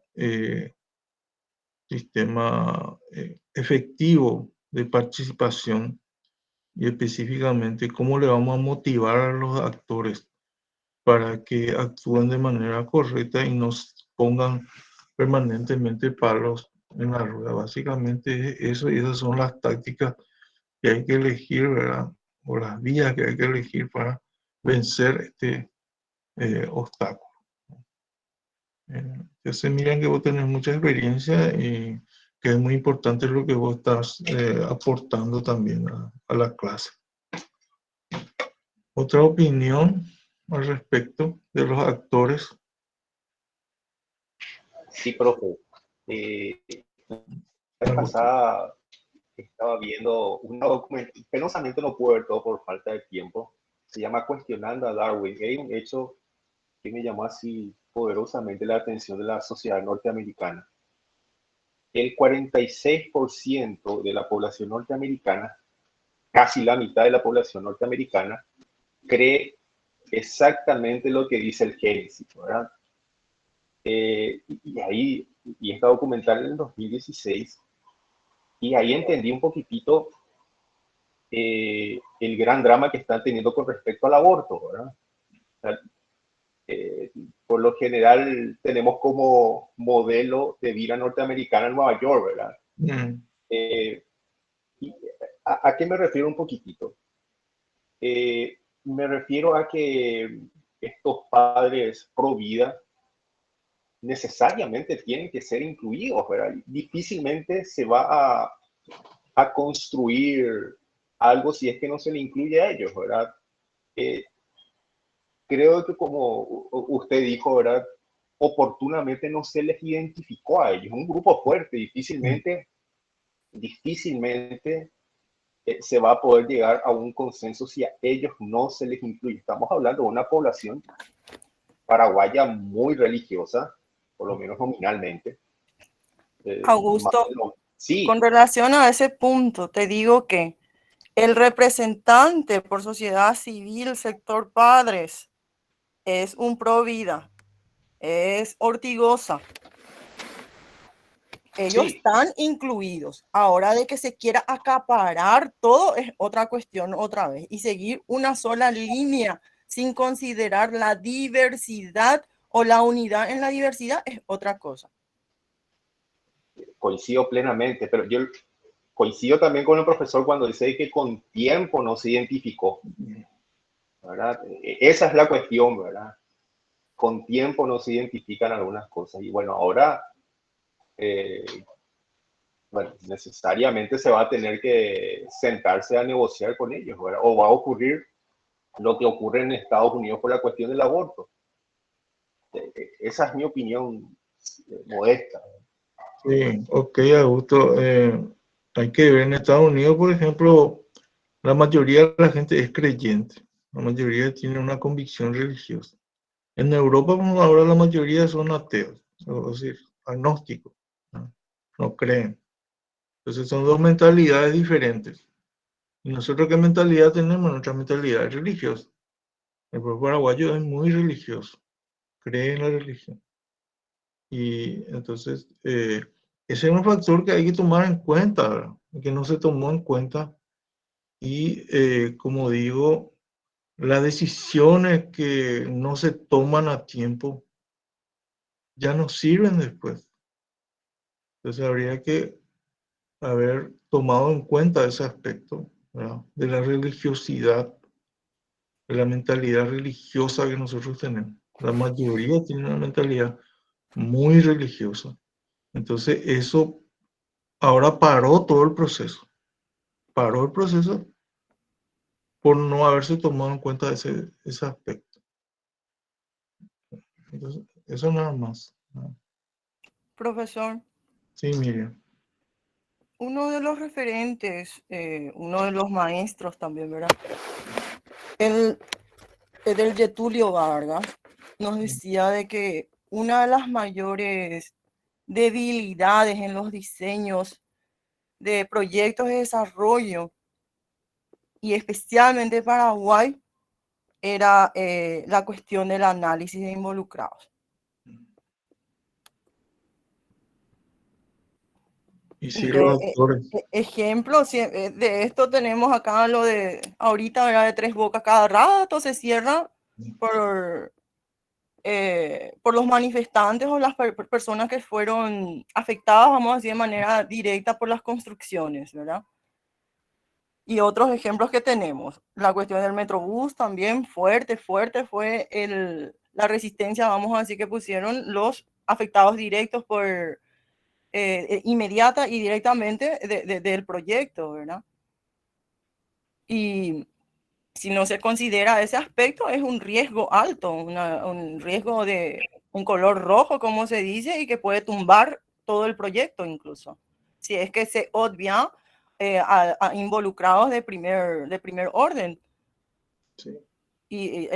efectivo de participación, y específicamente cómo le vamos a motivar a los actores para que actúen de manera correcta y no pongan permanentemente palos en la rueda. Básicamente eso, y esas son las tácticas que hay que elegir, ¿verdad? O las vías que hay que elegir para vencer este obstáculo. Entonces, miran que vos tenés mucha experiencia y que es muy importante lo que vos estás aportando también a la clase. ¿Otra opinión al respecto de los actores? Sí, profe. La vez pasada estaba viendo una documentación, penosamente no puedo ver todo por falta de tiempo. Se llama Cuestionando a Darwin. Hay un hecho que me llamó así poderosamente la atención de la sociedad norteamericana. El 46% de la población norteamericana, casi la mitad de la población norteamericana, cree exactamente lo que dice el Génesis, ¿verdad? Y esta documental en el 2016, y ahí entendí un poquitito el gran drama que están teniendo con respecto al aborto, ¿verdad? O sea, por lo general tenemos como modelo de vida norteamericana en Nueva York, ¿verdad? Y ¿a qué me refiero un poquitito? Me refiero a que estos padres pro vida necesariamente tienen que ser incluidos, ¿verdad? Difícilmente se va a construir algo si es que no se le incluye a ellos, ¿verdad? Creo que como usted dijo, ¿verdad? Oportunamente no se les identificó a ellos. Un grupo fuerte, difícilmente se va a poder llegar a un consenso si a ellos no se les incluye. Estamos hablando de una población paraguaya muy religiosa, por lo menos nominalmente. Augusto, sí. Con relación a ese punto, te digo que el representante por sociedad civil, sector padres, es un pro vida, es Ortigosa. Ellos están incluidos. Ahora, de que se quiera acaparar todo es otra cuestión otra vez, y seguir una sola línea sin considerar la diversidad o la unidad en la diversidad es otra cosa. Coincido plenamente, pero yo coincido también con el profesor cuando dice que con tiempo no se identificó, ¿verdad? Esa es la cuestión, ¿verdad? Con tiempo no se identifican algunas cosas. Y bueno, ahora, bueno, necesariamente se va a tener que sentarse a negociar con ellos, ¿verdad? O va a ocurrir lo que ocurre en Estados Unidos por la cuestión del aborto. Esa es mi opinión modesta. Sí, ok, Augusto. Hay que ver en Estados Unidos, por ejemplo, la mayoría de la gente es creyente. La mayoría tiene una convicción religiosa. En Europa, como ahora, la mayoría son ateos, es decir, agnósticos, no creen. Entonces son dos mentalidades diferentes. ¿Y nosotros qué mentalidad tenemos? Nuestra mentalidad es religiosa. El pueblo paraguayo es muy religioso, cree en la religión. Y entonces, ese es un factor que hay que tomar en cuenta, ¿verdad? Que no se tomó en cuenta. Y como digo, las decisiones que no se toman a tiempo ya no sirven después. Entonces habría que haber tomado en cuenta ese aspecto, ¿verdad? De la religiosidad, de la mentalidad religiosa que nosotros tenemos. La mayoría tiene una mentalidad muy religiosa. Entonces eso ahora paró todo el proceso. Paró el proceso por no haberse tomado en cuenta ese aspecto. Entonces, eso nada más. Profesor. Sí, Miriam. uno de los referentes, uno de los maestros también, ¿verdad? El del Getulio Vargas nos decía de que una de las mayores debilidades en los diseños de proyectos de desarrollo y especialmente Paraguay era la cuestión del análisis de involucrados. Y sí, los actores. Ejemplo de esto tenemos acá lo de ahorita, ¿verdad? De Tres Bocas, cada rato se cierra por los manifestantes o las personas que fueron afectadas, vamos a decir, de manera directa por las construcciones, ¿verdad? Y otros ejemplos que tenemos, la cuestión del Metrobús también fuerte fue la resistencia, vamos a decir, que pusieron los afectados directos por inmediata y directamente del proyecto, ¿verdad? Y si no se considera ese aspecto, es un riesgo alto, un riesgo de un color rojo, como se dice, y que puede tumbar todo el proyecto incluso. Si es que se obvia a involucrados de primer orden. Sí. Y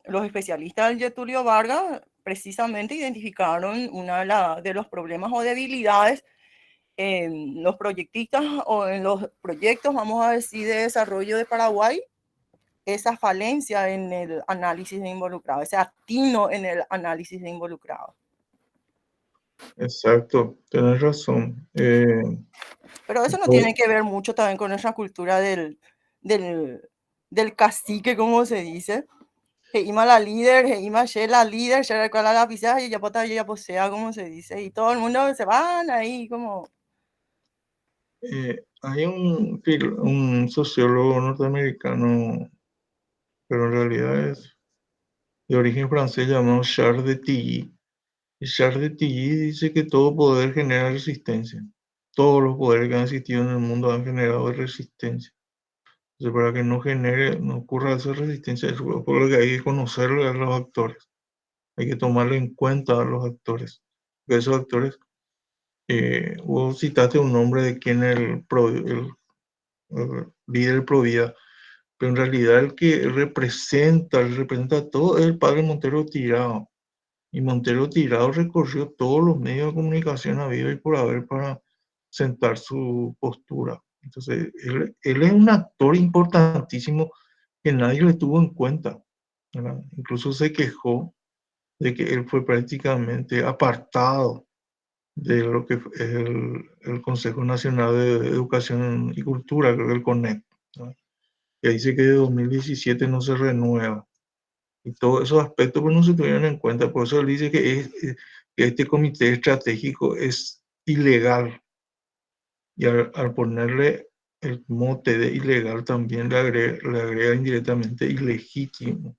los especialistas del Getulio Vargas precisamente identificaron una de los problemas o debilidades en los proyectistas o en los proyectos, vamos a decir, de desarrollo de Paraguay, esa falencia en el análisis de involucrados, ese atino en el análisis de involucrados. Exacto, tienes razón. Pero eso no tiene que ver mucho también con nuestra cultura del cacique, como se dice. Heima la líder, Heima la líder, ya la lapicera y ya posea, como se dice. Y todo el mundo se van ahí como... Hay un sociólogo norteamericano, pero en realidad es de origen francés, llamado Charles de Tilly. Y Charles de Tilly dice que todo poder genera resistencia. Todos los poderes que han existido en el mundo han generado resistencia. Entonces, para que no ocurra esa resistencia, es por lo que hay que conocerle a los actores. Hay que tomarle en cuenta a los actores. Porque esos actores, vos citaste un nombre de quien el líder pro vida, pero en realidad el que representa todo es el padre Montero Tirado. Y Montero Tirado recorrió todos los medios de comunicación habido y por haber para sentar su postura. Entonces, él es un actor importantísimo que nadie le tuvo en cuenta, ¿verdad? Incluso se quejó de que él fue prácticamente apartado de lo que es el Consejo Nacional de Educación y Cultura, creo que el CONEC, ¿no? Que dice que de 2017 no se renueva. Y todos esos aspectos pues, no se tuvieron en cuenta. Por eso él dice que este comité estratégico es ilegal. Y al ponerle el mote de ilegal también le agrega indirectamente ilegítimo.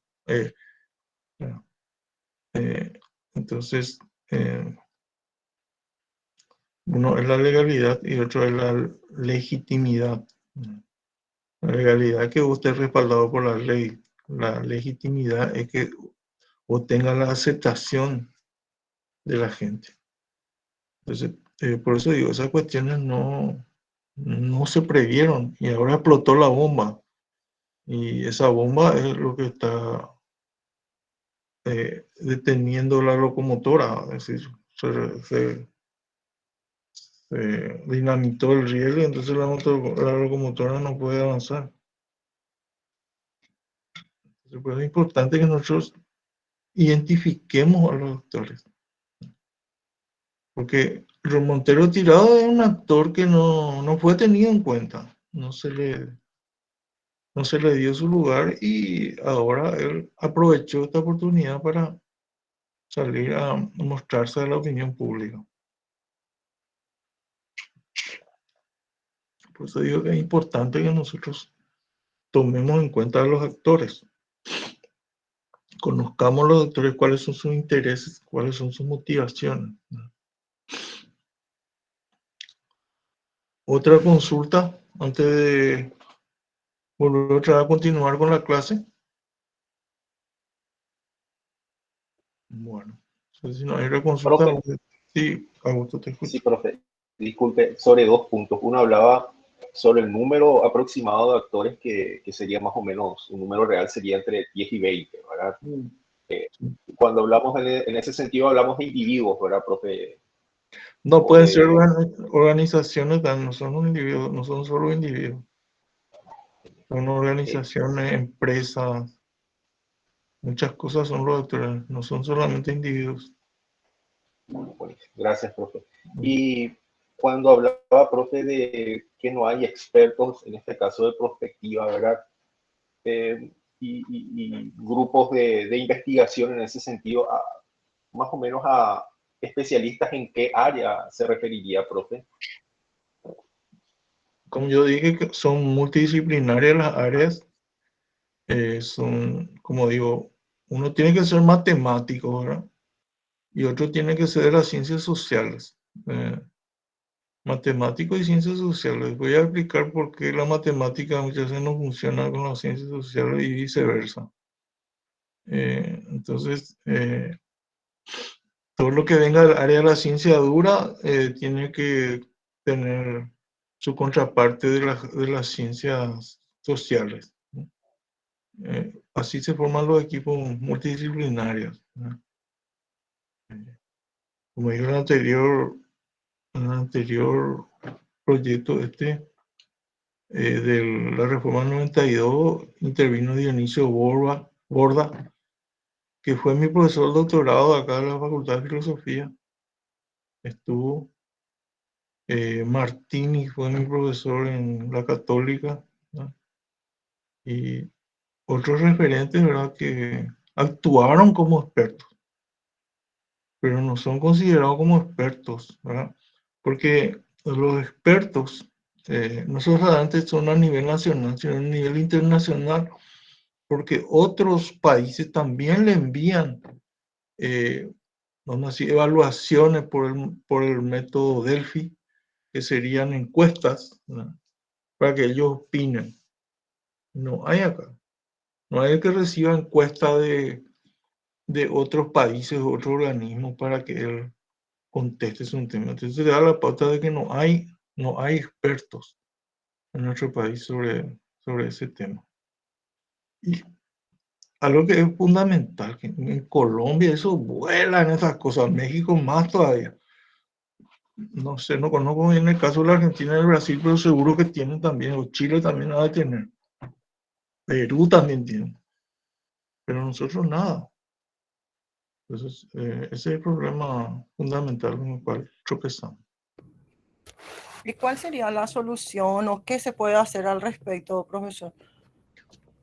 Bueno, entonces, uno es la legalidad y otro es la legitimidad. La legalidad es que usted es respaldado por la ley. La legitimidad es que obtenga la aceptación de la gente. Entonces, por eso digo, esas cuestiones no se previeron y ahora explotó la bomba. Y esa bomba es lo que está deteniendo la locomotora. Es decir, se dinamitó el riel y entonces la locomotora no puede avanzar. Entonces, pues es importante que nosotros identifiquemos a los actores. Porque Montero Tirado es un actor que no fue tenido en cuenta. No se le dio su lugar y ahora él aprovechó esta oportunidad para salir a mostrarse a la opinión pública. Por eso digo que es importante que nosotros tomemos en cuenta a los actores, conozcamos a los actores cuáles son sus intereses, cuáles son sus motivaciones. Otra consulta antes de volver otra vez a continuar con la clase. Bueno, entonces si no hay otra consulta, Profe, sí, Augusto, te escucho. sí, profe. disculpe, sobre 2 puntos. Uno hablaba sobre el número aproximado de actores que sería más o menos, un número real sería entre 10 y 20, ¿verdad? Cuando hablamos en ese sentido, hablamos de individuos, ¿verdad, profe? No O pueden ser de, organizaciones, no son individuos, no son solo individuos. Son organizaciones, empresas, muchas cosas son los actores, no son solamente individuos. Gracias, profe. Y cuando hablaba, profe, de que no hay expertos, en este caso de prospectiva, ¿verdad? Y grupos de investigación en ese sentido, más o menos a especialistas en qué área se referiría, profe. Como yo dije, que son multidisciplinarias las áreas, son, como digo, uno tiene que ser matemático, ¿verdad? Y otro tiene que ser de las ciencias sociales. Matemático y ciencias sociales. Voy a explicar por qué la matemática muchas veces no funciona con las ciencias sociales y viceversa. Entonces, todo lo que venga del área de la ciencia dura tiene que tener su contraparte de las ciencias sociales, ¿no? Así se forman los equipos multidisciplinarios, ¿no? Como dijo en el anterior proyecto de la reforma 92, intervino Dionisio Borda, que fue mi profesor de doctorado acá en la Facultad de Filosofía. Estuvo Martini, fue mi profesor en la Católica, ¿no? Y otros referentes, ¿verdad?, que actuaron como expertos, pero no son considerados como expertos, ¿verdad? Porque los expertos no solamente son a nivel nacional, sino a nivel internacional, porque otros países también le envían, vamos a decir, evaluaciones por el método Delphi, que serían encuestas, ¿no?, para que ellos opinen. No hay acá. No hay que reciba encuestas de otros países, otros organismos, para que él conteste un tema. Entonces da la pauta de que no hay expertos en nuestro país sobre ese tema. Y algo que es fundamental, que en Colombia eso vuela en esas cosas, en México más todavía. No sé, no conozco bien el caso de la Argentina y el Brasil, pero seguro que tienen también, o Chile también ha de tener. Perú también tiene, pero nosotros nada. Entonces, ese es el problema fundamental con el cual tropezamos. ¿Y cuál sería la solución o qué se puede hacer al respecto, profesor?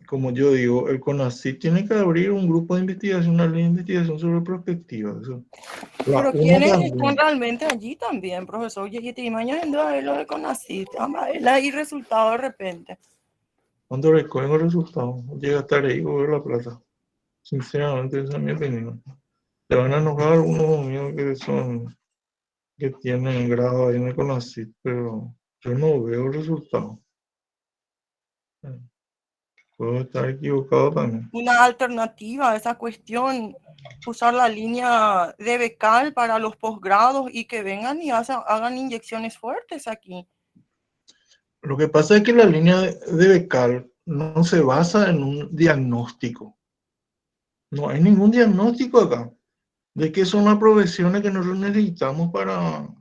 Como yo digo, el CONACYT tiene que abrir un grupo de investigación, una línea de investigación sobre perspectiva. Eso. Pero ¿quiénes están realmente allí también, profesor? Y mañana lo de CONACYT, hay resultado de repente. Cuando recogen los resultados, llega a estar ahí o ver la plata. Sinceramente, esa es mi opinión. Te van a enojar unos míos que tienen grado ahí en el CONACYT, pero yo no veo resultados. Puedo estar equivocado también. Una alternativa a esa cuestión, usar la línea de becal para los posgrados y que vengan y hagan inyecciones fuertes aquí. Lo que pasa es que la línea de becal no se basa en un diagnóstico. No hay ningún diagnóstico acá de qué son las profesiones que nosotros necesitamos para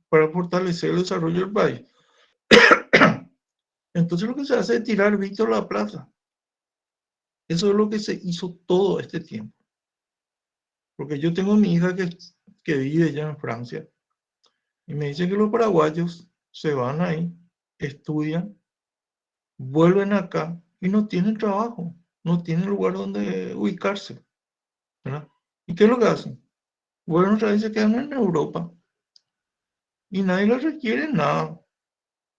fortalecer el desarrollo del país. Entonces lo que se hace es tirar Víctor la plaza. Eso es lo que se hizo todo este tiempo. Porque yo tengo a mi hija que vive ya en Francia y me dice que los paraguayos se van ahí, estudian, vuelven acá y no tienen trabajo, no tienen lugar donde ubicarse, ¿verdad? ¿Y qué es lo que hacen? Vuelven otra vez y se quedan en Europa y nadie les requiere nada.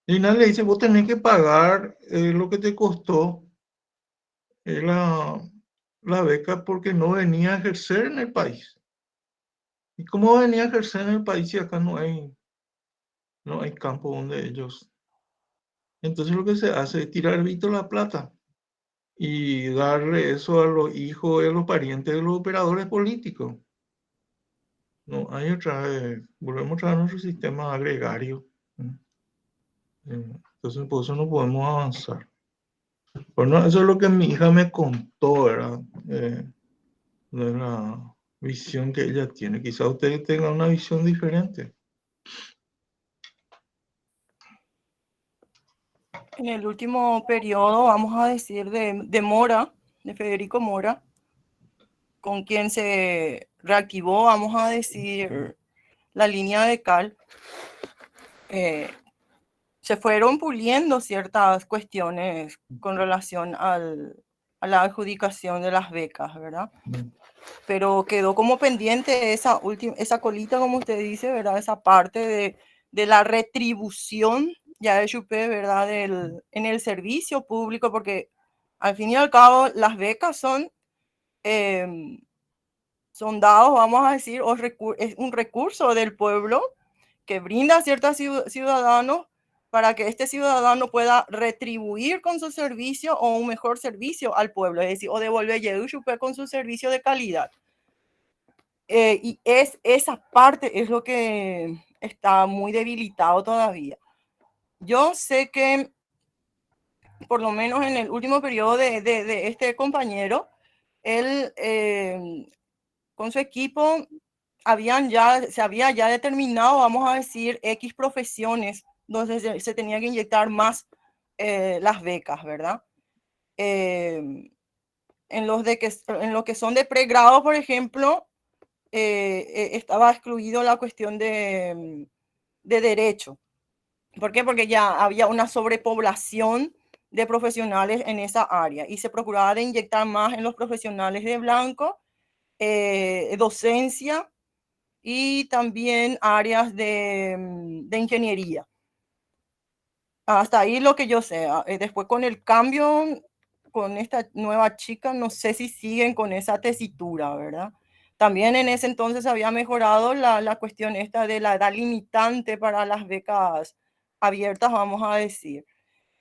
Y nadie le dice, vos tenés que pagar lo que te costó la beca porque no venía a ejercer en el país. ¿Y cómo venía a ejercer en el país si acá no hay campo donde ellos? Entonces lo que se hace es tirar Víctor la plata y darle eso a los hijos y a los parientes de los operadores políticos. No, hay otra vez, volvemos otra vez a nuestro sistema agregario. Entonces, por eso no podemos avanzar. Bueno, eso es lo que mi hija me contó, ¿verdad? De la visión que ella tiene. Quizá usted tenga una visión diferente. En el último periodo, vamos a decir, de Mora, de Federico Mora, con quien se reactivó, vamos a decir, la línea de Cal, se fueron puliendo ciertas cuestiones con relación a la adjudicación de las becas, ¿verdad? Pero quedó como pendiente esa colita, como usted dice, ¿verdad? Esa parte de la retribución, ya de Chupé, ¿verdad? En el servicio público, porque al fin y al cabo las becas son dados, vamos a decir, es un recurso del pueblo que brinda a ciertos ciudadanos para que este ciudadano pueda retribuir con su servicio o un mejor servicio al pueblo, es decir, o devolver con su servicio de calidad. Y esa parte es lo que está muy debilitado todavía. Yo sé que, por lo menos en el último periodo de este compañero, él con su equipo se había ya determinado, vamos a decir, X profesiones donde se tenía que inyectar más las becas, ¿verdad? En lo que son de pregrado, por ejemplo, estaba excluido la cuestión de derecho. ¿Por qué? Porque ya había una sobrepoblación de profesionales en esa área y se procuraba de inyectar más en los profesionales de blanco, docencia y también áreas de ingeniería. Hasta ahí lo que yo sé. Después con el cambio, con esta nueva chica, no sé si siguen con esa tesitura, ¿verdad? También en ese entonces había mejorado la cuestión esta de la edad limitante para las becas abiertas, vamos a decir.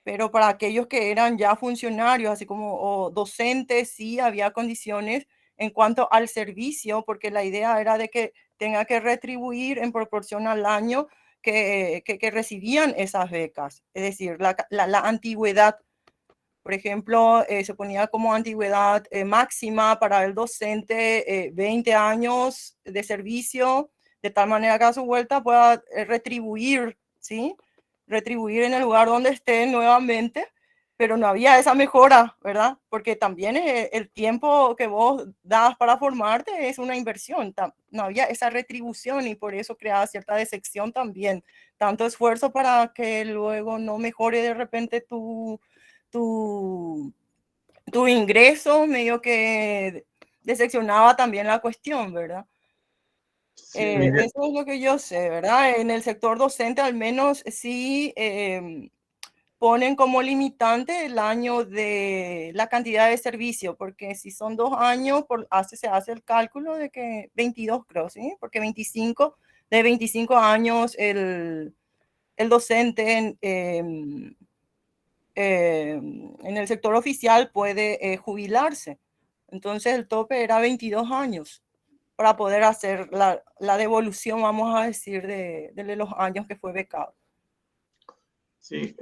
Pero para aquellos que eran ya funcionarios, así como docentes, sí había condiciones en cuanto al servicio, porque la idea era de que tenga que retribuir en proporción al año que recibían esas becas. Es decir, la antigüedad. Por ejemplo, se ponía como antigüedad máxima para el docente 20 años de servicio, de tal manera que a su vuelta pueda retribuir, ¿sí? Retribuir en el lugar donde esté nuevamente, pero no había esa mejora, ¿verdad? Porque también el tiempo que vos das para formarte es una inversión, no había esa retribución y por eso creaba cierta decepción también, tanto esfuerzo para que luego no mejore de repente tu ingreso, medio que decepcionaba también la cuestión, ¿verdad? Sí, Eso es lo que yo sé, ¿verdad? En el sector docente al menos sí ponen como limitante el año de la cantidad de servicio, porque si son 2 años, se hace el cálculo de que 22 creo, ¿sí? Porque 25 años el docente en el sector oficial puede jubilarse. Entonces el tope era 22 años para poder hacer la devolución, vamos a decir, de los años que fue becado. sí,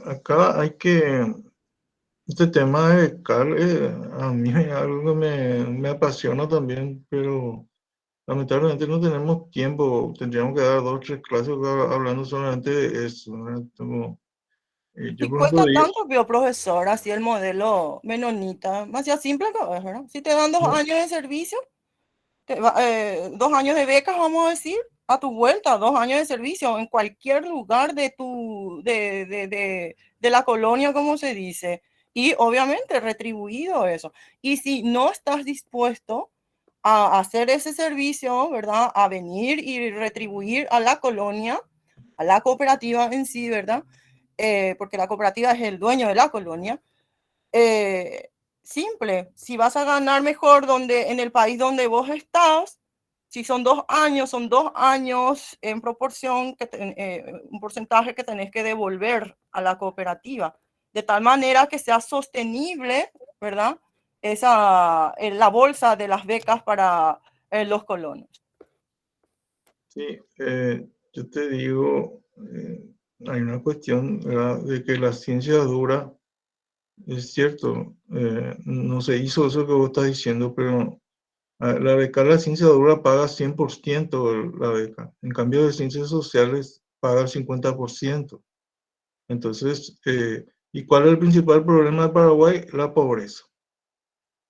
acá hay que, este tema de becar, a mí es algo que me apasiona también, pero lamentablemente no tenemos tiempo, tendríamos que dar 2 o 3 clases hablando solamente de eso, ¿verdad? Yo, Y por ejemplo, cuesta tanto, pero profesor, así el modelo menonita, más simple que es, ¿verdad? Si te dan 2 no, años de servicio, 2 años de becas, vamos a decir, a tu vuelta, 2 años de servicio en cualquier lugar de la colonia, como se dice, y obviamente retribuido eso. Y si no estás dispuesto a hacer ese servicio, ¿verdad? A venir y retribuir a la colonia, a la cooperativa en sí, ¿verdad? Porque la cooperativa es el dueño de la colonia. Simple, si vas a ganar mejor en el país donde vos estás, si son 2 años, son 2 años en proporción, un porcentaje que tenés que devolver a la cooperativa, de tal manera que sea sostenible, ¿verdad? La bolsa de las becas para los colonos. Sí, yo te digo, hay una cuestión, ¿verdad?, de que la ciencia dura, es cierto, no se hizo eso que vos estás diciendo, pero la beca de la ciencia dura paga 100% la beca. En cambio, de ciencias sociales paga el 50%. Entonces, ¿y cuál es el principal problema de Paraguay? La pobreza.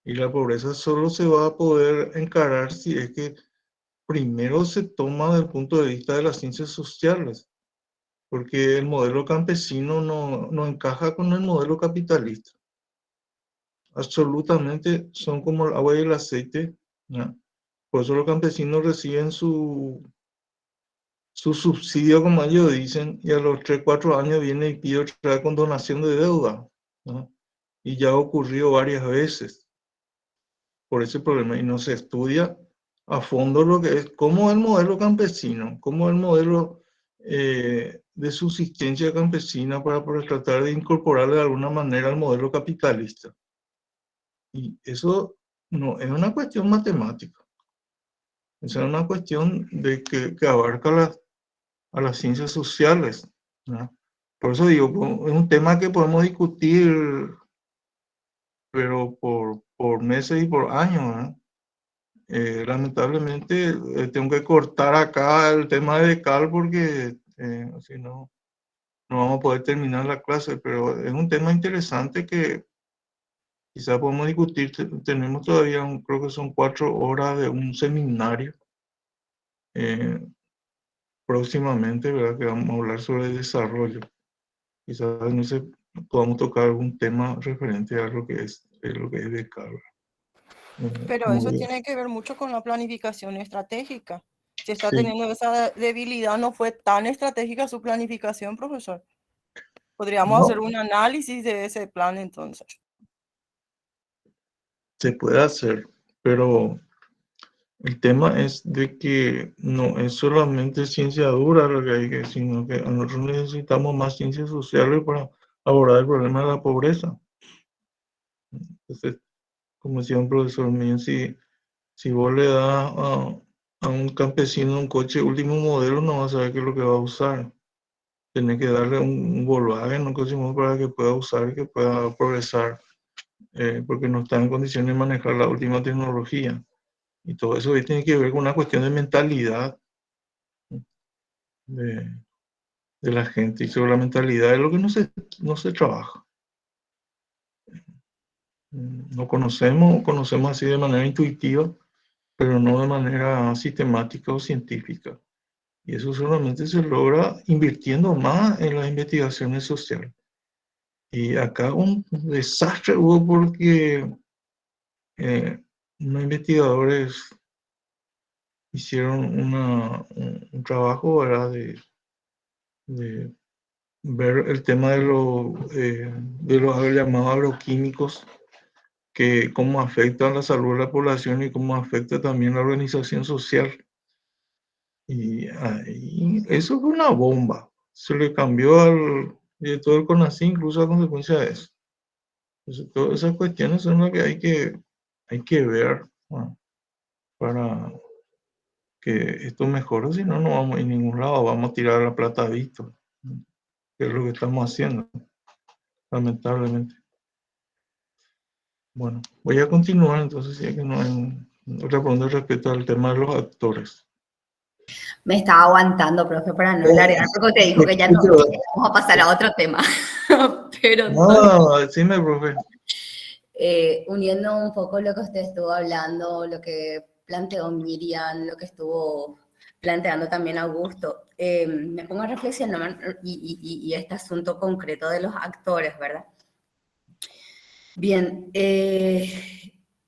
Y la pobreza solo se va a poder encarar si es que primero se toma desde el punto de vista de las ciencias sociales, porque el modelo campesino no encaja con el modelo capitalista. Absolutamente son como el agua y el aceite, ¿no? Por eso los campesinos reciben su subsidio, como ellos dicen, y a los 3, 4 años viene y pide otra vez con donación de deuda, ¿no? Y ya ha ocurrido varias veces por ese problema y no se estudia a fondo lo que es, cómo es el modelo campesino, cómo es el modelo de subsistencia campesina para tratar de incorporarle de alguna manera al modelo capitalista. Y eso no es una cuestión matemática, es una cuestión de que abarca a las ciencias sociales, ¿no? Por eso digo, es un tema que podemos discutir, pero por meses y por años, ¿no? Lamentablemente tengo que cortar acá el tema de Cal porque si no, no vamos a poder terminar la clase, pero es un tema interesante que quizá podemos discutir. Tenemos todavía, creo que son 4 horas de un seminario eh, próximamente, ¿verdad? Que vamos a hablar sobre desarrollo. Quizás en ese podamos tocar algún tema referente a lo que es de Cal. Pero eso tiene que ver mucho con la planificación estratégica. Si está teniendo esa debilidad, no fue tan estratégica su planificación, profesor. Podríamos hacer un análisis de ese plan entonces. Se puede hacer, pero el tema es de que no es solamente ciencia dura lo que hay que, sino que nosotros necesitamos más ciencias sociales para abordar el problema de la pobreza. Entonces, como decía un profesor mío, si vos le das a un campesino un coche último modelo, no va a saber qué es lo que va a usar. Tenés que darle un Volkswagen, un coche para que pueda usar y que pueda progresar, porque no está en condiciones de manejar la última tecnología. Y todo eso tiene que ver con una cuestión de mentalidad de la gente. Y sobre la mentalidad es lo que no se trabaja. No conocemos así de manera intuitiva, pero no de manera sistemática o científica. Y eso solamente se logra invirtiendo más en las investigaciones sociales. Y acá un desastre hubo porque unos investigadores hicieron un trabajo, ¿verdad?, de ver el tema de los llamados agroquímicos, que cómo afectan la salud de la población y cómo afecta también la organización social. Y ahí, eso fue una bomba. Se le cambió al director del CONACYT incluso a consecuencia de eso. Entonces, todas esas cuestiones son las que hay que ver, ¿no?, para que esto mejore, si no, no vamos a ir a ningún lado, vamos a tirar la plata a visto, que es lo que estamos haciendo, lamentablemente. Bueno, voy a continuar entonces, ya que no hay otra pregunta respecto al tema de los actores. Me estaba aguantando, profe, para no alargar, porque te dijo que ya no vamos a pasar a otro tema. Pero no, decime, profe. Uniendo un poco lo que usted estuvo hablando, lo que planteó Miriam, lo que estuvo planteando también Augusto, me pongo a reflexionar y este asunto concreto de los actores, ¿verdad? Bien,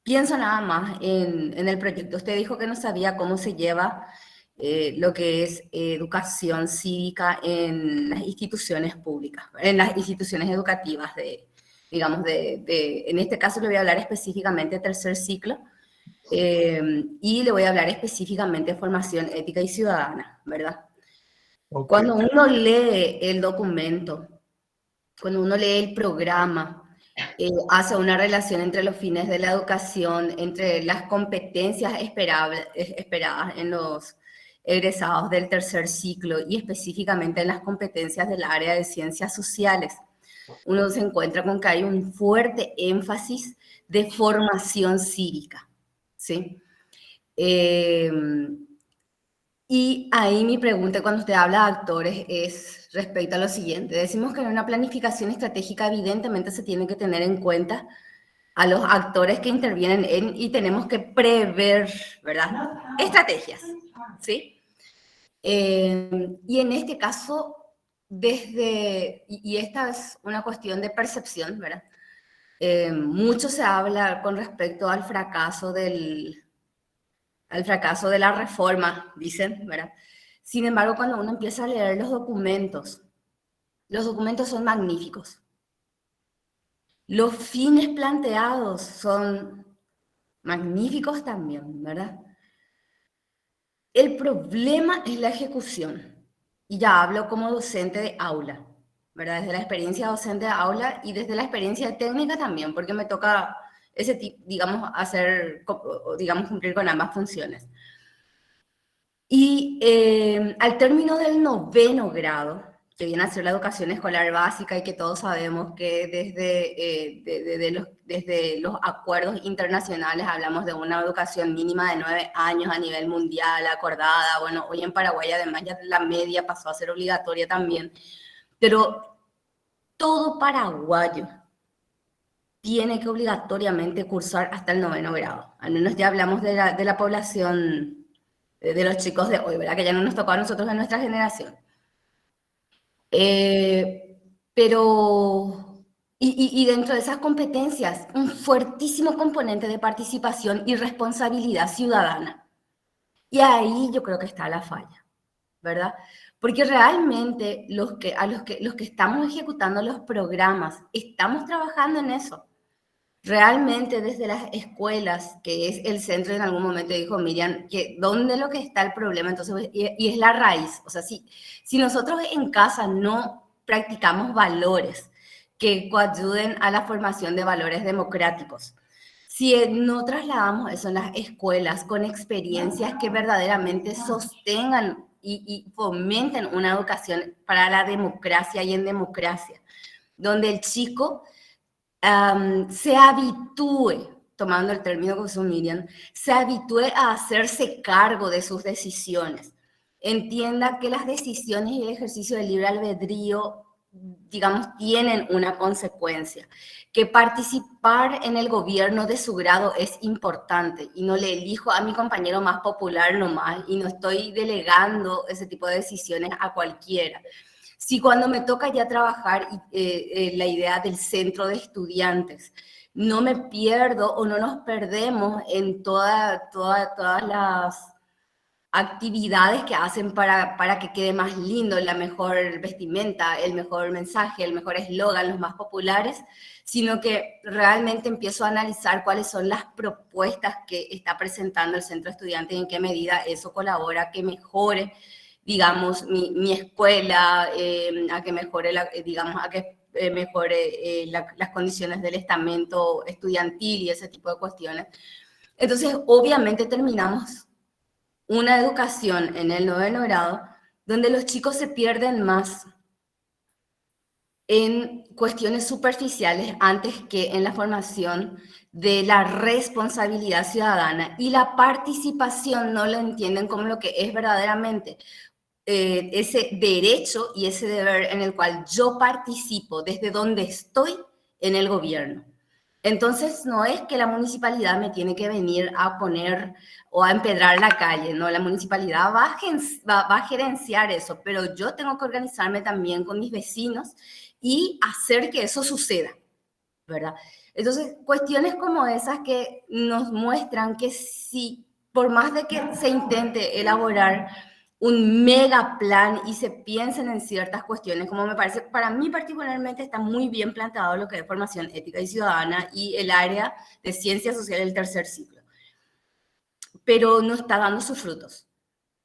pienso nada más en el proyecto. Usted dijo que no sabía cómo se lleva lo que es educación cívica en las instituciones públicas, en las instituciones educativas digamos, en este caso le voy a hablar específicamente de tercer ciclo, y le voy a hablar específicamente de formación ética y ciudadana, ¿verdad? Okay. Cuando uno lee el documento, cuando uno lee el programa, hace una relación entre los fines de la educación, entre las competencias esperadas egresados del tercer ciclo y específicamente en las competencias del área de ciencias sociales, uno se encuentra con que hay un fuerte énfasis de formación cívica, ¿sí? Y ahí mi pregunta cuando usted habla de actores es respecto a lo siguiente. Decimos que en una planificación estratégica evidentemente se tiene que tener en cuenta a los actores que intervienen en, y tenemos que prever, ¿verdad? Estrategias, ¿sí? Y en este caso, y esta es una cuestión de percepción, ¿verdad? Mucho se habla con respecto al fracaso de la reforma, dicen, ¿verdad? Sin embargo, cuando uno empieza a leer los documentos son magníficos. Los fines planteados son magníficos también, ¿verdad? El problema es la ejecución. Y ya hablo como docente de aula, ¿verdad? Desde la experiencia docente de aula y desde la experiencia técnica también, porque me toca digamos, cumplir con ambas funciones. Y al término del 9º grado, que viene a ser la educación escolar básica y que todos sabemos que desde los acuerdos internacionales hablamos de una educación mínima de 9 años a nivel mundial, acordada. Bueno, hoy en Paraguay además ya la media pasó a ser obligatoria también, pero todo paraguayo tiene que obligatoriamente cursar hasta el 9º grado. Al menos ya hablamos de la población de los chicos de hoy, ¿verdad? Que ya no nos tocó a nosotros en nuestra generación. Pero, y dentro de esas competencias, un fuertísimo componente de participación y responsabilidad ciudadana. Y ahí yo creo que está la falla, ¿verdad? Porque realmente los que estamos ejecutando los programas, estamos trabajando en eso. Realmente desde las escuelas, que es el centro, en algún momento dijo Miriam, que dónde lo que está el problema, entonces, y es la raíz. O sea, si nosotros en casa no practicamos valores que coayuden a la formación de valores democráticos, si no trasladamos eso en las escuelas con experiencias que verdaderamente sostengan y fomenten una educación para la democracia y en democracia, donde el chico se habitúe, tomando el término que usó Miriam, se habitúe a hacerse cargo de sus decisiones. Entienda que las decisiones y el ejercicio del libre albedrío, digamos, tienen una consecuencia. Que participar en el gobierno de su grado es importante y no le elijo a mi compañero más popular nomás y no estoy delegando ese tipo de decisiones a cualquiera. Si cuando me toca ya trabajar la idea del centro de estudiantes, no me pierdo o no nos perdemos en todas las actividades que hacen para que quede más lindo, la mejor vestimenta, el mejor mensaje, el mejor eslogan, los más populares, sino que realmente empiezo a analizar cuáles son las propuestas que está presentando el centro de estudiantes y en qué medida eso colabora a que mejore, digamos, mi escuela, a que mejore, mejore las condiciones del estamento estudiantil y ese tipo de cuestiones. Entonces, obviamente terminamos una educación en el 9º grado donde los chicos se pierden más en cuestiones superficiales antes que en la formación de la responsabilidad ciudadana, y la participación no lo entienden como lo que es verdaderamente ese derecho y ese deber en el cual yo participo desde donde estoy en el gobierno. Entonces, no es que la municipalidad me tiene que venir a poner o a empedrar la calle, no, la municipalidad va a gerenciar eso, pero yo tengo que organizarme también con mis vecinos y hacer que eso suceda, ¿verdad? Entonces, cuestiones como esas que nos muestran que si, por más de que se intente elaborar un mega plan y se piensen en ciertas cuestiones, como me parece, para mí particularmente está muy bien planteado lo que es formación ética y ciudadana y el área de ciencias sociales del tercer ciclo, pero no está dando sus frutos.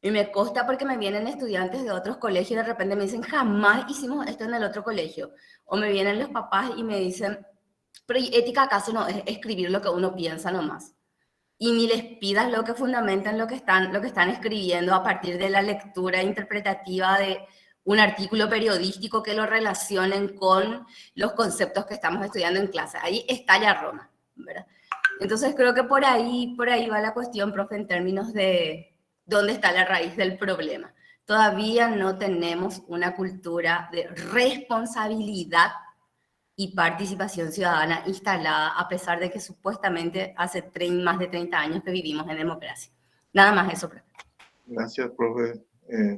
Y me consta porque me vienen estudiantes de otros colegios y de repente me dicen, jamás hicimos esto en el otro colegio. O me vienen los papás y me dicen, pero ¿y ética acaso no es escribir lo que uno piensa nomás? y ni les pidas lo que fundamenten lo que están escribiendo a partir de la lectura interpretativa de un artículo periodístico que lo relacionen con los conceptos que estamos estudiando en clase. Ahí estalla Roma, ¿verdad? Entonces creo que por ahí va la cuestión, profe, en términos de dónde está la raíz del problema. Todavía no tenemos una cultura de responsabilidad y participación ciudadana instalada, a pesar de que supuestamente hace más de 30 años que vivimos en democracia. Nada más eso, profe. Gracias, profe.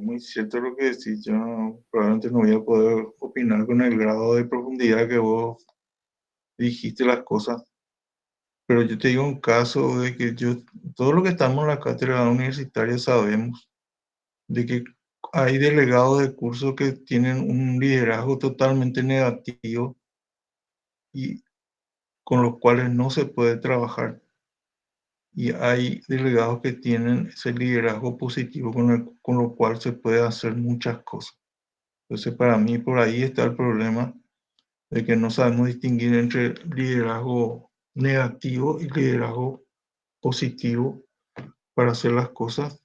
Muy cierto lo que decís. Yo probablemente no voy a poder opinar con el grado de profundidad que vos dijiste las cosas, pero yo te digo un caso de que todo lo que estamos en la cátedra universitaria sabemos de que hay delegados de curso que tienen un liderazgo totalmente negativo y con los cuales no se puede trabajar. Y hay delegados que tienen ese liderazgo positivo con lo cual se puede hacer muchas cosas. Entonces, para mí, por ahí está el problema de que no sabemos distinguir entre liderazgo negativo y liderazgo positivo para hacer las cosas.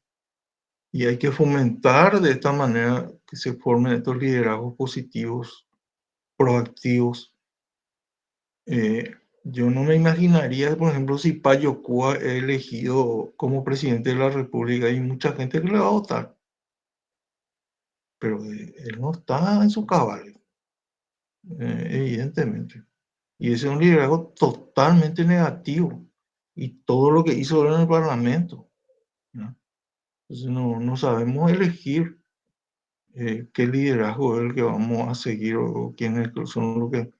Y hay que fomentar de esta manera que se formen estos liderazgos positivos, proactivos. Yo no me imaginaría, por ejemplo, si Payo Cúa es elegido como presidente de la República. Hay mucha gente que le va a votar, pero él no está en su cabal, evidentemente. Y ese es un liderazgo totalmente negativo. Y todo lo que hizo en el Parlamento, ¿no? Entonces no sabemos elegir qué liderazgo es el que vamos a seguir o quiénes son los que,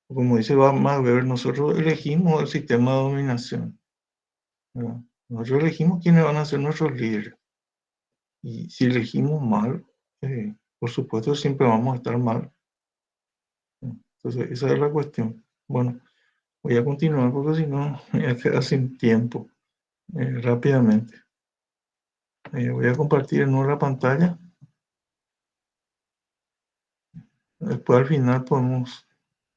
como dice Max Weber, nosotros elegimos el sistema de dominación, ¿no? Nosotros elegimos quiénes van a ser nuestros líderes. Y si elegimos mal, por supuesto siempre vamos a estar mal. Entonces esa es la cuestión. Bueno, voy a continuar porque si no me voy a quedar sin tiempo. Rápidamente. Voy a compartir en la pantalla. Después al final podemos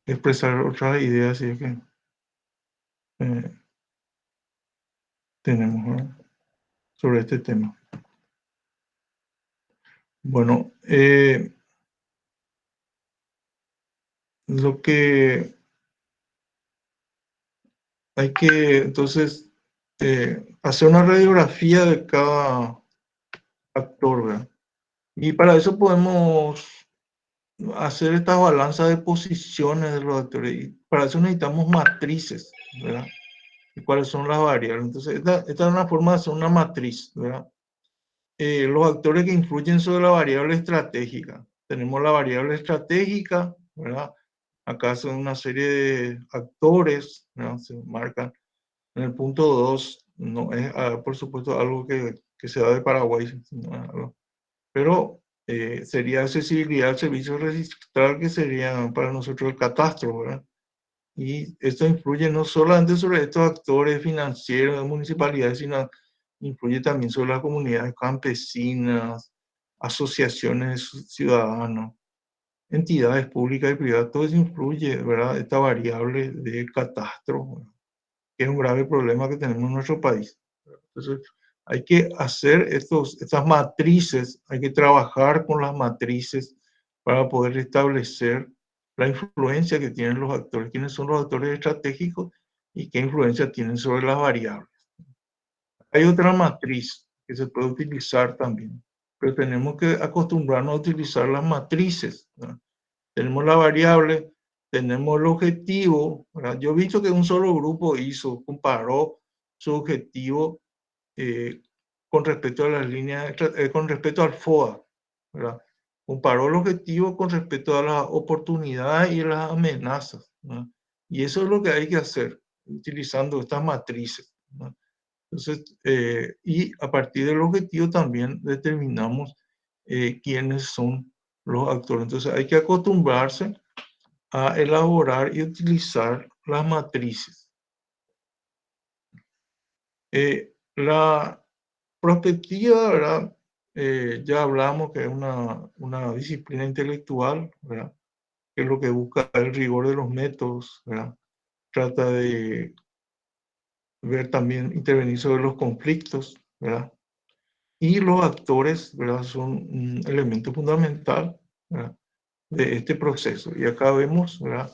expresar otras ideas si es que tenemos, ¿no?, sobre este tema. Bueno, lo que hay que entonces hacer una radiografía de cada actor, ¿verdad? Y para eso podemos hacer esta balanza de posiciones de los actores. Y para eso necesitamos matrices, ¿verdad? ¿Y cuáles son las variables? Entonces, esta es una forma de hacer una matriz, ¿verdad? Los actores que influyen sobre la variable estratégica. Tenemos la variable estratégica, ¿verdad? Acá son una serie de actores, ¿verdad? Se marcan. En el punto 2, no es, por supuesto, algo que se da de Paraguay, ¿no? Pero sería accesibilidad al servicio registral, que sería para nosotros el catastro, ¿verdad? Y esto influye no solamente sobre estos actores financieros de municipalidades, sino influye también sobre las comunidades campesinas, asociaciones ciudadanas, entidades públicas y privadas. Todo eso influye, ¿verdad? Esta variable de catastro, ¿verdad?, que es un grave problema que tenemos en nuestro país. Entonces, hay que hacer estas matrices, hay que trabajar con las matrices para poder establecer la influencia que tienen los actores, quiénes son los actores estratégicos y qué influencia tienen sobre las variables. Hay otra matriz que se puede utilizar también, pero tenemos que acostumbrarnos a utilizar las matrices, ¿no? Tenemos la variable, tenemos el objetivo, ¿verdad? Yo he visto que un solo grupo comparó su objetivo con respecto a las líneas, con respecto al FOA, ¿verdad? Comparó el objetivo con respecto a las oportunidades y las amenazas, ¿no? Y eso es lo que hay que hacer, utilizando estas matrices, ¿no? Entonces, y a partir del objetivo también determinamos quiénes son los actores. Entonces, hay que acostumbrarse a elaborar y utilizar las matrices. La prospectiva, ¿verdad? Ya hablamos que es una disciplina intelectual, ¿verdad?, que es lo que busca el rigor de los métodos, ¿verdad? Trata de ver también, intervenir sobre los conflictos, ¿verdad? Y los actores, ¿verdad? Son un elemento fundamental, ¿verdad?, de este proceso. Y acá vemos, ¿verdad?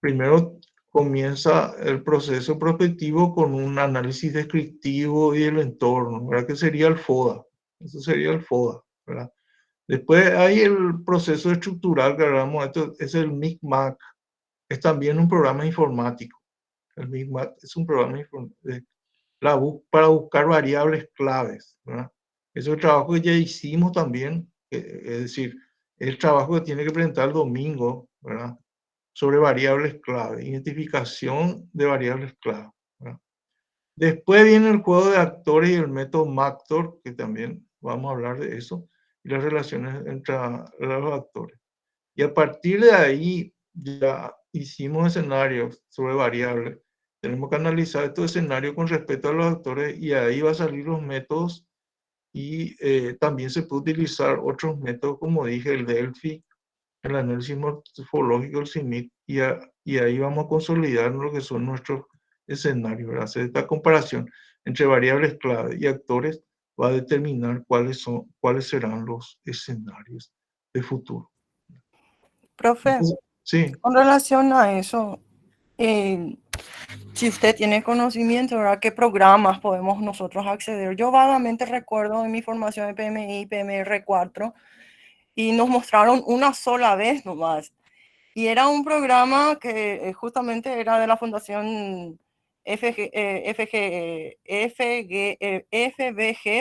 Primero comienza el proceso prospectivo con un análisis descriptivo y del entorno, ¿verdad? Que sería el FODA. Eso sería el FODA, ¿verdad? Después hay el proceso estructural que hablamos, esto es el MICMAC, es también un programa informático. El MICMAC es un programa para buscar variables claves, ¿verdad? Es el trabajo que ya hicimos también, es decir, el trabajo que tiene que presentar el domingo, ¿verdad?, sobre variables clave, identificación de variables clave, ¿verdad? Después viene el juego de actores y el método MACTOR, que también vamos a hablar de eso, y las relaciones entre los actores. Y a partir de ahí ya hicimos escenarios sobre variables. Tenemos que analizar estos escenarios con respecto a los actores y ahí va a salir los métodos y también se puede utilizar otros métodos, como dije, el Delphi, el análisis morfológico, el CIMIC, y ahí vamos a consolidar lo que son nuestros escenarios, ¿verdad? Hacer esta comparación entre variables clave y actores va a determinar cuáles serán los escenarios de futuro. Profe, Sí. con relación a eso, si usted tiene conocimiento, ¿verdad?, ¿qué programas podemos nosotros acceder? Yo vagamente recuerdo en mi formación de PMI, PMR4, y nos mostraron una sola vez nomás. Y era un programa que justamente era de la Fundación FBG,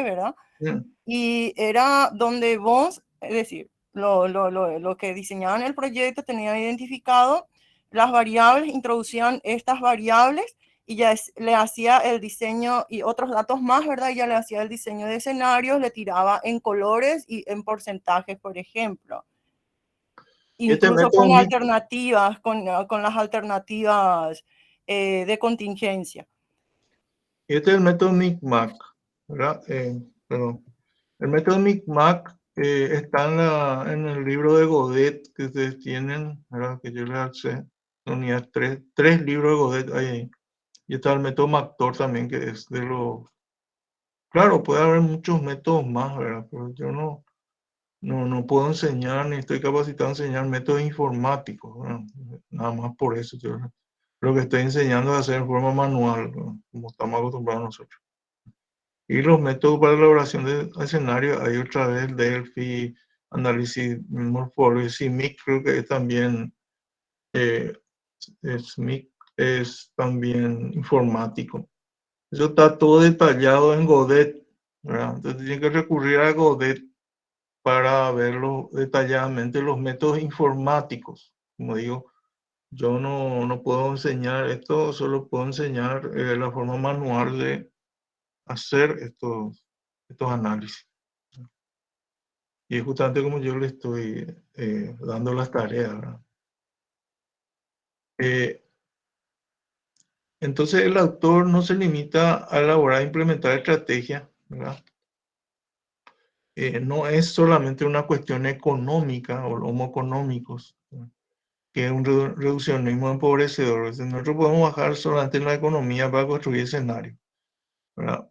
¿verdad? Bien. Y era donde vos, es decir, lo que diseñaban el proyecto tenían identificado las variables, introducían estas variables y ya le hacía el diseño y otros datos más, ¿verdad? Y ya le hacía el diseño de escenarios, le tiraba en colores y en porcentajes, por ejemplo. Este Incluso método con MIC, alternativas, con las alternativas de contingencia. este es el método MICMAC, ¿verdad? Perdón. El método MICMAC está en el libro de Godet que ustedes tienen, ¿verdad?, que yo les accedí, unidad 3 libros de Godet ahí. Y está el método MACTOR también, que es de los... Claro, puede haber muchos métodos más, ¿verdad? Pero yo no puedo enseñar, ni estoy capacitado a enseñar métodos informáticos, ¿verdad? Nada más por eso. Yo lo que estoy enseñando es hacer en forma manual, ¿verdad?, como estamos acostumbrados nosotros. Y los métodos para la elaboración de escenarios, hay otra vez Delphi, análisis morfológico, CIMIC, creo que es también, CIMIC es también informático. Eso está todo detallado en Godet, ¿verdad? Entonces tienen que recurrir a Godet para verlo detalladamente los métodos informáticos. Como digo, yo no puedo enseñar esto, solo puedo enseñar la forma manual de hacer estos análisis. Y es justamente como yo le estoy dando las tareas, ¿verdad? Entonces el autor no se limita a elaborar e implementar estrategias, ¿verdad? No es solamente una cuestión económica o homo económicos, ¿verdad?, que es un reduccionismo empobrecedor. Es decir, nosotros podemos bajar solamente en la economía para construir escenarios, ¿verdad?,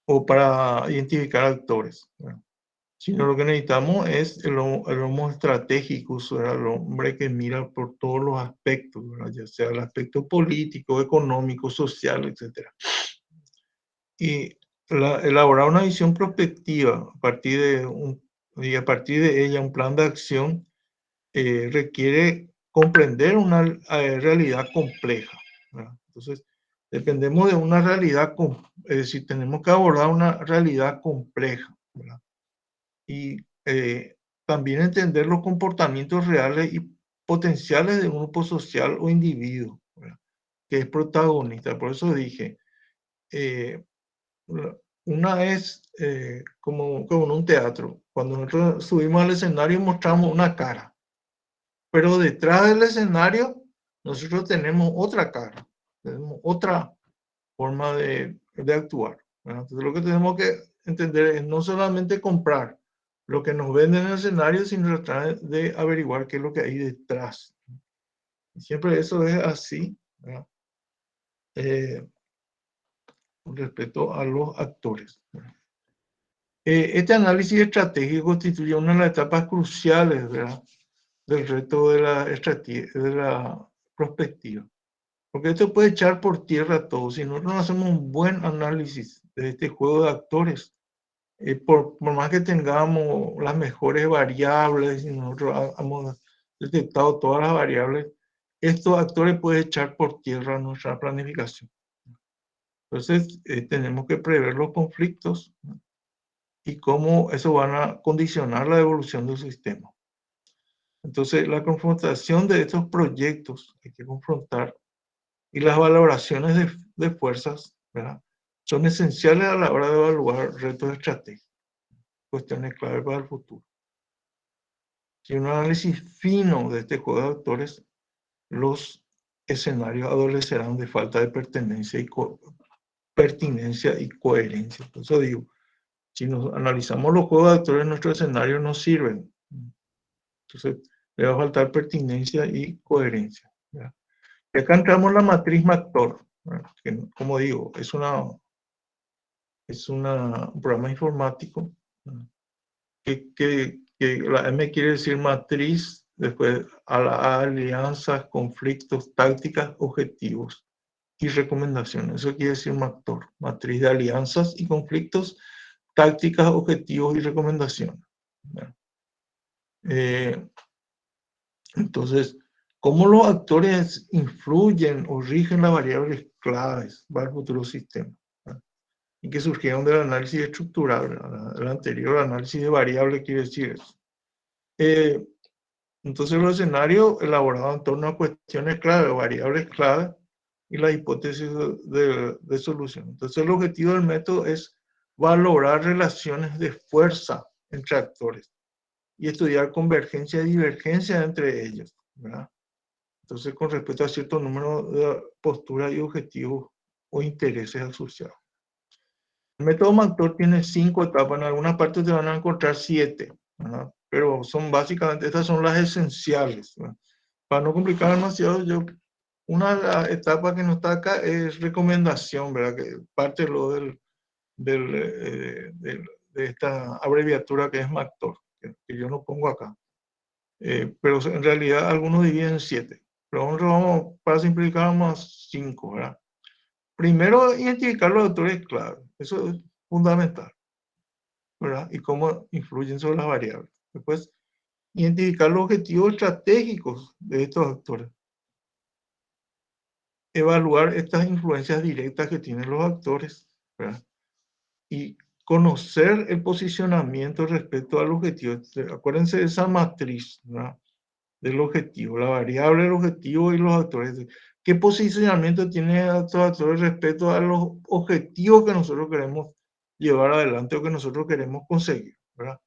o para identificar actores, ¿verdad?, sino lo que necesitamos es el homo estratégico, ¿verdad?, el hombre que mira por todos los aspectos, ¿verdad?, ya sea el aspecto político, económico, social, etc. Y elaborar una visión prospectiva a partir de ella un plan de acción requiere comprender una realidad compleja, ¿verdad? Entonces, dependemos de una realidad, es decir, tenemos que abordar una realidad compleja, ¿verdad? Y también entender los comportamientos reales y potenciales de un grupo social o individuo, ¿verdad?, que es protagonista. Por eso dije, una es como en un teatro, cuando nosotros subimos al escenario mostramos una cara, pero detrás del escenario nosotros tenemos otra cara, tenemos otra forma de actuar, ¿verdad? Entonces lo que tenemos que entender es no solamente comprar lo que nos venden en el escenario, sino tratar de averiguar qué es lo que hay detrás. Y siempre eso es así, ¿verdad? con respecto a los actores. Este análisis estratégico constituye una de las etapas cruciales, ¿verdad?, del reto de la estrategia, de la prospectiva. Porque esto puede echar por tierra todo. Si nosotros no hacemos un buen análisis de este juego de actores, por más que tengamos las mejores variables y nosotros hemos detectado todas las variables, estos actores pueden echar por tierra nuestra planificación. Entonces, tenemos que prever los conflictos, ¿no?, y cómo eso van a condicionar la evolución del sistema. Entonces, la confrontación de estos proyectos hay que confrontar, y las valoraciones de fuerzas, ¿verdad?, son esenciales a la hora de evaluar retos estratégicos, cuestiones clave para el futuro. Sin un análisis fino de este juego de actores, los escenarios adolecerán de falta de pertinencia y coherencia. Por eso digo, si nos analizamos los juegos de actores, nuestros escenarios no sirven. Entonces, le va a faltar pertinencia y coherencia, ¿verdad? Y acá entramos en la matriz Mactor, ¿verdad?, que, como digo, es un programa informático, ¿verdad?, que la M quiere decir matriz, después a la alianzas, conflictos, tácticas, objetivos y recomendaciones. Eso quiere decir Mactor, matriz de alianzas y conflictos, tácticas, objetivos y recomendaciones, ¿verdad? Entonces, ¿cómo los actores influyen o rigen las variables claves para el futuro sistema, ¿verdad?, y que surgieron del análisis estructural, ¿verdad? El anterior análisis de variables quiere decir eso. Entonces, los escenarios elaborados en torno a cuestiones clave, variables clave, y la hipótesis de solución. Entonces, el objetivo del método es valorar relaciones de fuerza entre actores y estudiar convergencia y divergencia entre ellos, ¿verdad? Entonces, con respecto a cierto número de posturas y objetivos o intereses asociados. El método Mactor tiene 5 etapas, en algunas partes te van a encontrar 7, ¿verdad?, pero son básicamente, estas son las esenciales, ¿verdad? Para no complicar demasiado, una de las etapas que no está acá es recomendación, ¿verdad?, que parte de esta abreviatura que es Mactor, que yo no pongo acá. Pero en realidad algunos dividen en 7. Pero nosotros vamos, para simplificar, vamos a 5, ¿verdad? Primero, identificar los actores clave. Eso es fundamental, ¿verdad? Y cómo influyen sobre las variables. Después, identificar los objetivos estratégicos de estos actores. Evaluar estas influencias directas que tienen los actores, ¿verdad? Y conocer el posicionamiento respecto al objetivo. Acuérdense de esa matriz, ¿verdad?, del objetivo, la variable del objetivo y los actores. ¿Qué posicionamiento tienen estos actores respecto a los objetivos que nosotros queremos llevar adelante o que nosotros queremos conseguir, ¿verdad?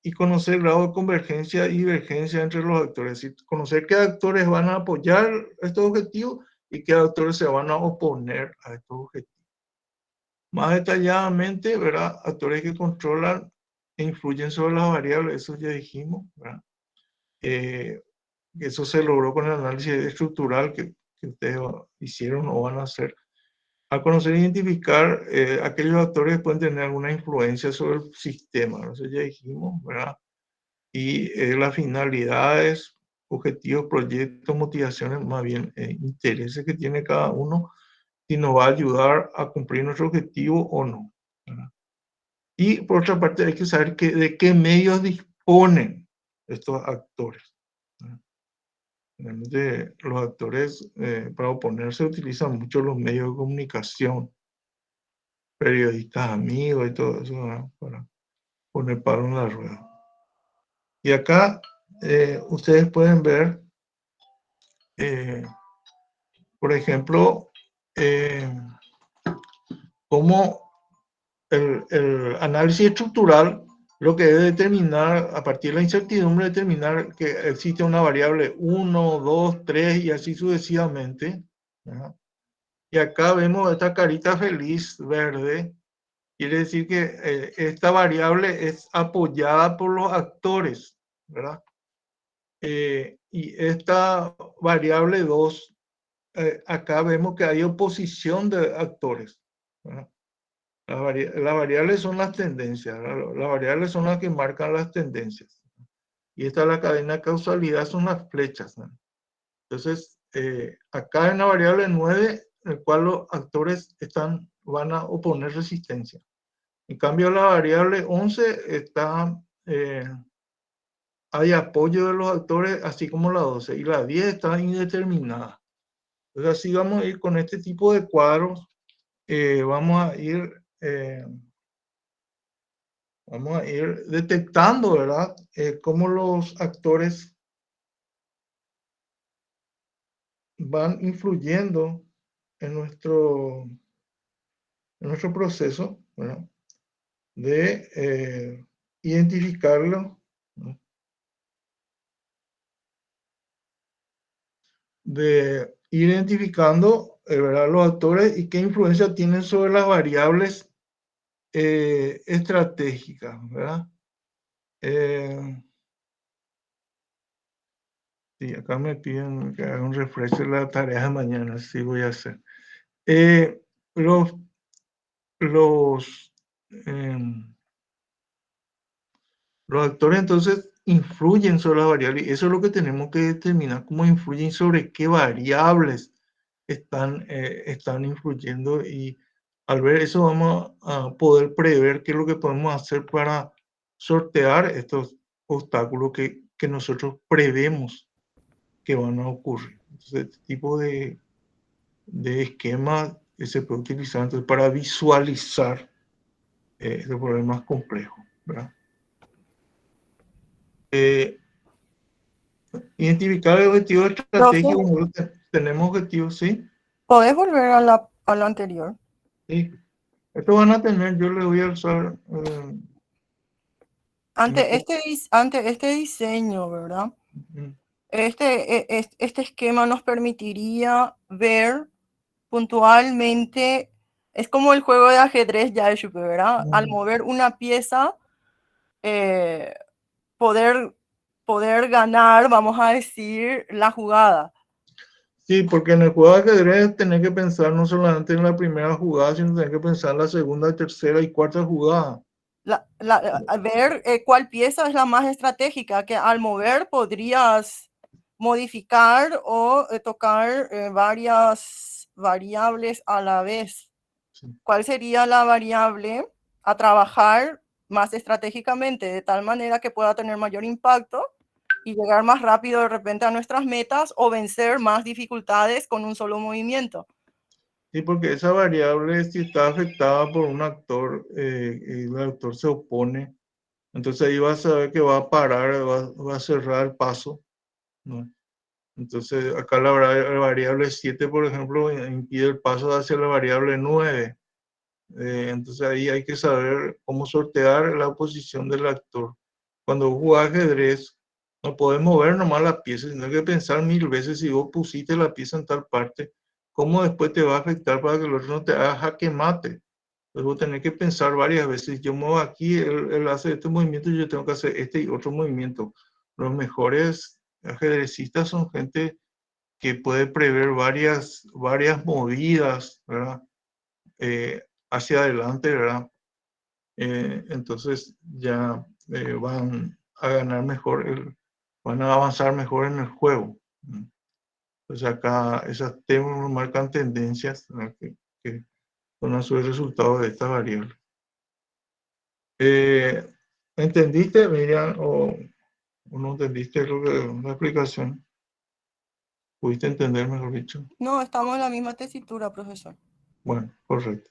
Y conocer el grado de convergencia y divergencia entre los actores, es decir, conocer qué actores van a apoyar estos objetivos y qué actores se van a oponer a estos objetivos. Más detalladamente, ¿verdad?, actores que controlan e influyen sobre las variables, eso ya dijimos, ¿verdad? Eso se logró con el análisis estructural que ustedes hicieron o van a hacer. A conocer e identificar aquellos actores que pueden tener alguna influencia sobre el sistema, ¿no? Eso ya dijimos, ¿verdad? Y las finalidades, objetivos, proyectos, motivaciones, más bien intereses que tiene cada uno, si nos va a ayudar a cumplir nuestro objetivo o no, ¿verdad? Y por otra parte hay que saber de qué medios disponen estos actores, ¿verdad? Realmente los actores para oponerse utilizan mucho los medios de comunicación, periodistas amigos y todo eso, ¿verdad?, para poner palo en la rueda. Y acá ustedes pueden ver, por ejemplo, cómo el análisis estructural lo que debe determinar, a partir de la incertidumbre, determinar que existe una variable 1, 2, 3 y así sucesivamente, ¿verdad? Y acá vemos esta carita feliz verde, quiere decir que esta variable es apoyada por los actores, ¿verdad? Y esta variable 2 acá vemos que hay oposición de actores, ¿verdad? Las variables son las tendencias, las variables son las que marcan las tendencias. Y esta es la cadena de causalidad, son las flechas, ¿no? Entonces, acá hay una variable 9, en la cual los actores van a oponer resistencia. En cambio, la variable 11 hay apoyo de los actores, así como la 12, y la 10 está indeterminada. Entonces, así vamos a ir con este tipo de cuadros, vamos a ir detectando, ¿verdad? Cómo los actores van influyendo en nuestro proceso, ¿verdad? De identificarlo, ¿no? De ir identificando, ¿verdad? Los actores y qué influencia tienen sobre las variables estratégicas, ¿verdad? Sí, acá me piden que haga un refresh de la tarea de mañana, sí voy a hacer. Los, los, los actores entonces influyen sobre las variables y eso es lo que tenemos que determinar, cómo influyen sobre qué variables están influyendo, y al ver eso vamos a poder prever qué es lo que podemos hacer para sortear estos obstáculos que nosotros prevemos que van a ocurrir. Entonces, este tipo de esquema que se puede utilizar entonces para visualizar este problema complejo, ¿verdad? Identificar el objetivo estratégico. Tenemos objetivos, ¿sí? ¿Podés volver a lo anterior? Sí. Esto van a tener, yo les voy a usar. Ante este diseño, ¿verdad? Este esquema nos permitiría ver puntualmente, es como el juego de ajedrez ya de Schupe, ¿verdad? Al mover una pieza, poder ganar, vamos a decir, la jugada. Sí, porque en el juego de ajedrez tenés que pensar no solamente en la primera jugada, sino tenés que pensar en la segunda, tercera y cuarta jugada. Ver cuál pieza es la más estratégica, que al mover podrías modificar o tocar varias variables a la vez. Sí. ¿Cuál sería la variable a trabajar más estratégicamente, de tal manera que pueda tener mayor impacto y llegar más rápido de repente a nuestras metas o vencer más dificultades con un solo movimiento? Sí, porque esa variable, si está afectada por un actor y el actor se opone, entonces ahí vas a ver que va a parar, va a cerrar el paso, ¿no? Entonces acá la variable 7, por ejemplo, impide el paso hacia la variable 9. Entonces ahí hay que saber cómo sortear la posición del actor. Cuando jugás ajedrez, no podés mover nomás la pieza, sino que pensar 1000 veces si vos pusiste la pieza en tal parte, cómo después te va a afectar para que el otro no te haga jaque mate. Entonces vos tenés que pensar varias veces, yo muevo aquí, él hace este movimiento y yo tengo que hacer este y otro movimiento. Los mejores ajedrecistas son gente que puede prever varias movidas, ¿verdad? Hacia adelante, ¿verdad? Entonces ya van a ganar mejor, van a avanzar mejor en el juego. Pues acá esas temas marcan tendencias, ¿verdad? que son a su resultado de esta variable. ¿Entendiste, Miriam, o no entendiste la explicación? ¿Pudiste entender, mejor dicho? No, estamos en la misma tesitura, profesor. Bueno, correcto.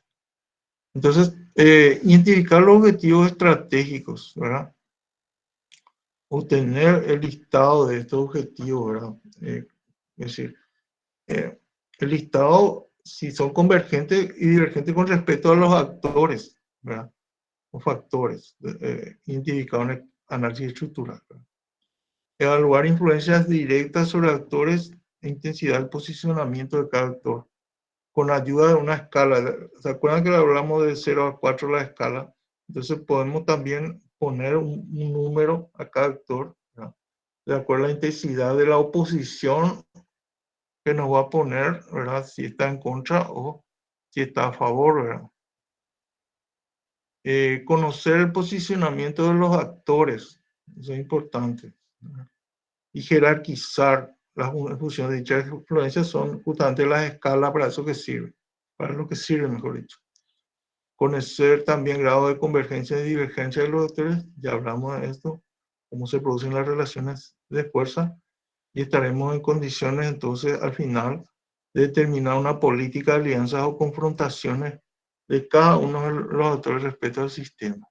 Entonces, identificar los objetivos estratégicos, ¿verdad? Obtener el listado de estos objetivos, ¿verdad? Es decir, el listado, si son convergentes y divergentes con respecto a los actores, ¿verdad? O factores identificados en el análisis estructural, ¿verdad? Evaluar influencias directas sobre actores e intensidad del posicionamiento de cada actor con ayuda de una escala. ¿Se acuerdan que hablamos de 0 a 4 la escala? Entonces podemos también poner un número a cada actor, ¿verdad? De acuerdo a la intensidad de la oposición que nos va a poner, ¿verdad? Si está en contra o si está a favor, ¿verdad? Conocer el posicionamiento de los actores, eso es importante, ¿verdad? Y jerarquizar las funciones de dichas influencias son justamente las escalas para eso que sirve, para lo que sirve, mejor dicho. Conocer también grado de convergencia y divergencia de los actores, ya hablamos de esto, cómo se producen las relaciones de fuerza, y estaremos en condiciones entonces al final de determinar una política de alianzas o confrontaciones de cada uno de los actores respecto al sistema.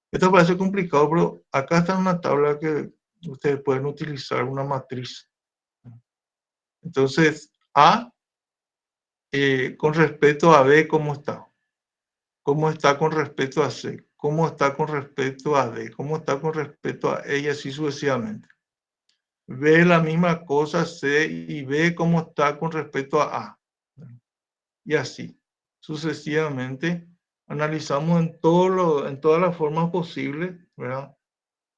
Esto parece complicado, pero acá está una tabla que ustedes pueden utilizar, una matriz. Entonces, A, con respecto a B, ¿cómo está? ¿Cómo está con respecto a C? ¿Cómo está con respecto a D? ¿Cómo está con respecto a E? Y así sucesivamente. B, la misma cosa, C y B, ¿cómo está con respecto a A? Y así sucesivamente. Analizamos en todas las formas posibles, ¿verdad?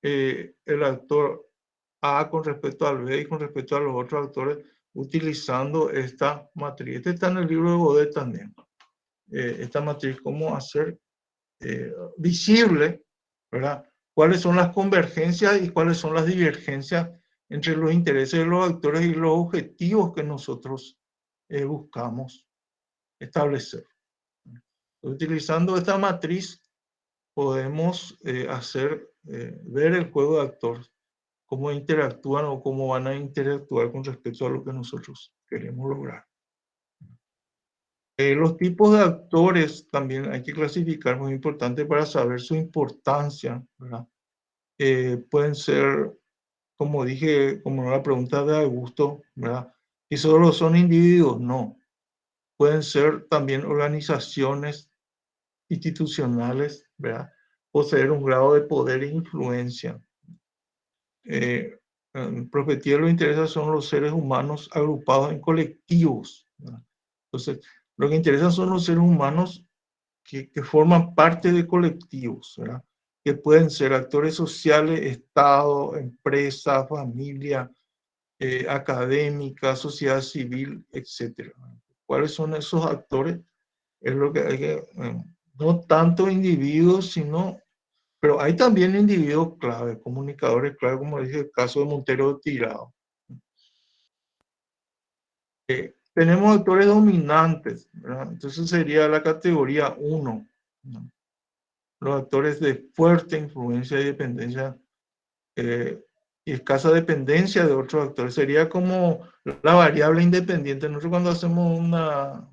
El actor A con respecto al B y con respecto a los otros actores, utilizando esta matriz. Este está en el libro de Godet también. Esta matriz, cómo hacer visible, ¿verdad? Cuáles son las convergencias y cuáles son las divergencias entre los intereses de los actores y los objetivos que nosotros buscamos establecer. Utilizando esta matriz podemos ver el juego de actores, cómo interactúan o cómo van a interactuar con respecto a lo que nosotros queremos lograr. Los tipos de actores también hay que clasificar, muy importante para saber su importancia, ¿verdad? Pueden ser, como dije, como la pregunta de Augusto, ¿verdad? ¿Y solo son individuos? No. Pueden ser también organizaciones institucionales, ¿verdad? Poseer un grado de poder e influencia. En perspectiva, lo que interesa son los seres humanos agrupados en colectivos, ¿verdad? Entonces, lo que interesa son los seres humanos que forman parte de colectivos, ¿verdad? Que pueden ser actores sociales, Estado, empresa, familia, académica, sociedad civil, etc. ¿Cuáles son esos actores? Es lo que hay que, no tanto individuos, sino, pero hay también individuos clave, comunicadores clave, como dije, el caso de Montero Tirado. Tenemos actores dominantes, ¿verdad? Entonces sería la categoría 1, ¿no? Los actores de fuerte influencia y dependencia y escasa dependencia de otros actores. Sería como la variable independiente. Nosotros cuando hacemos una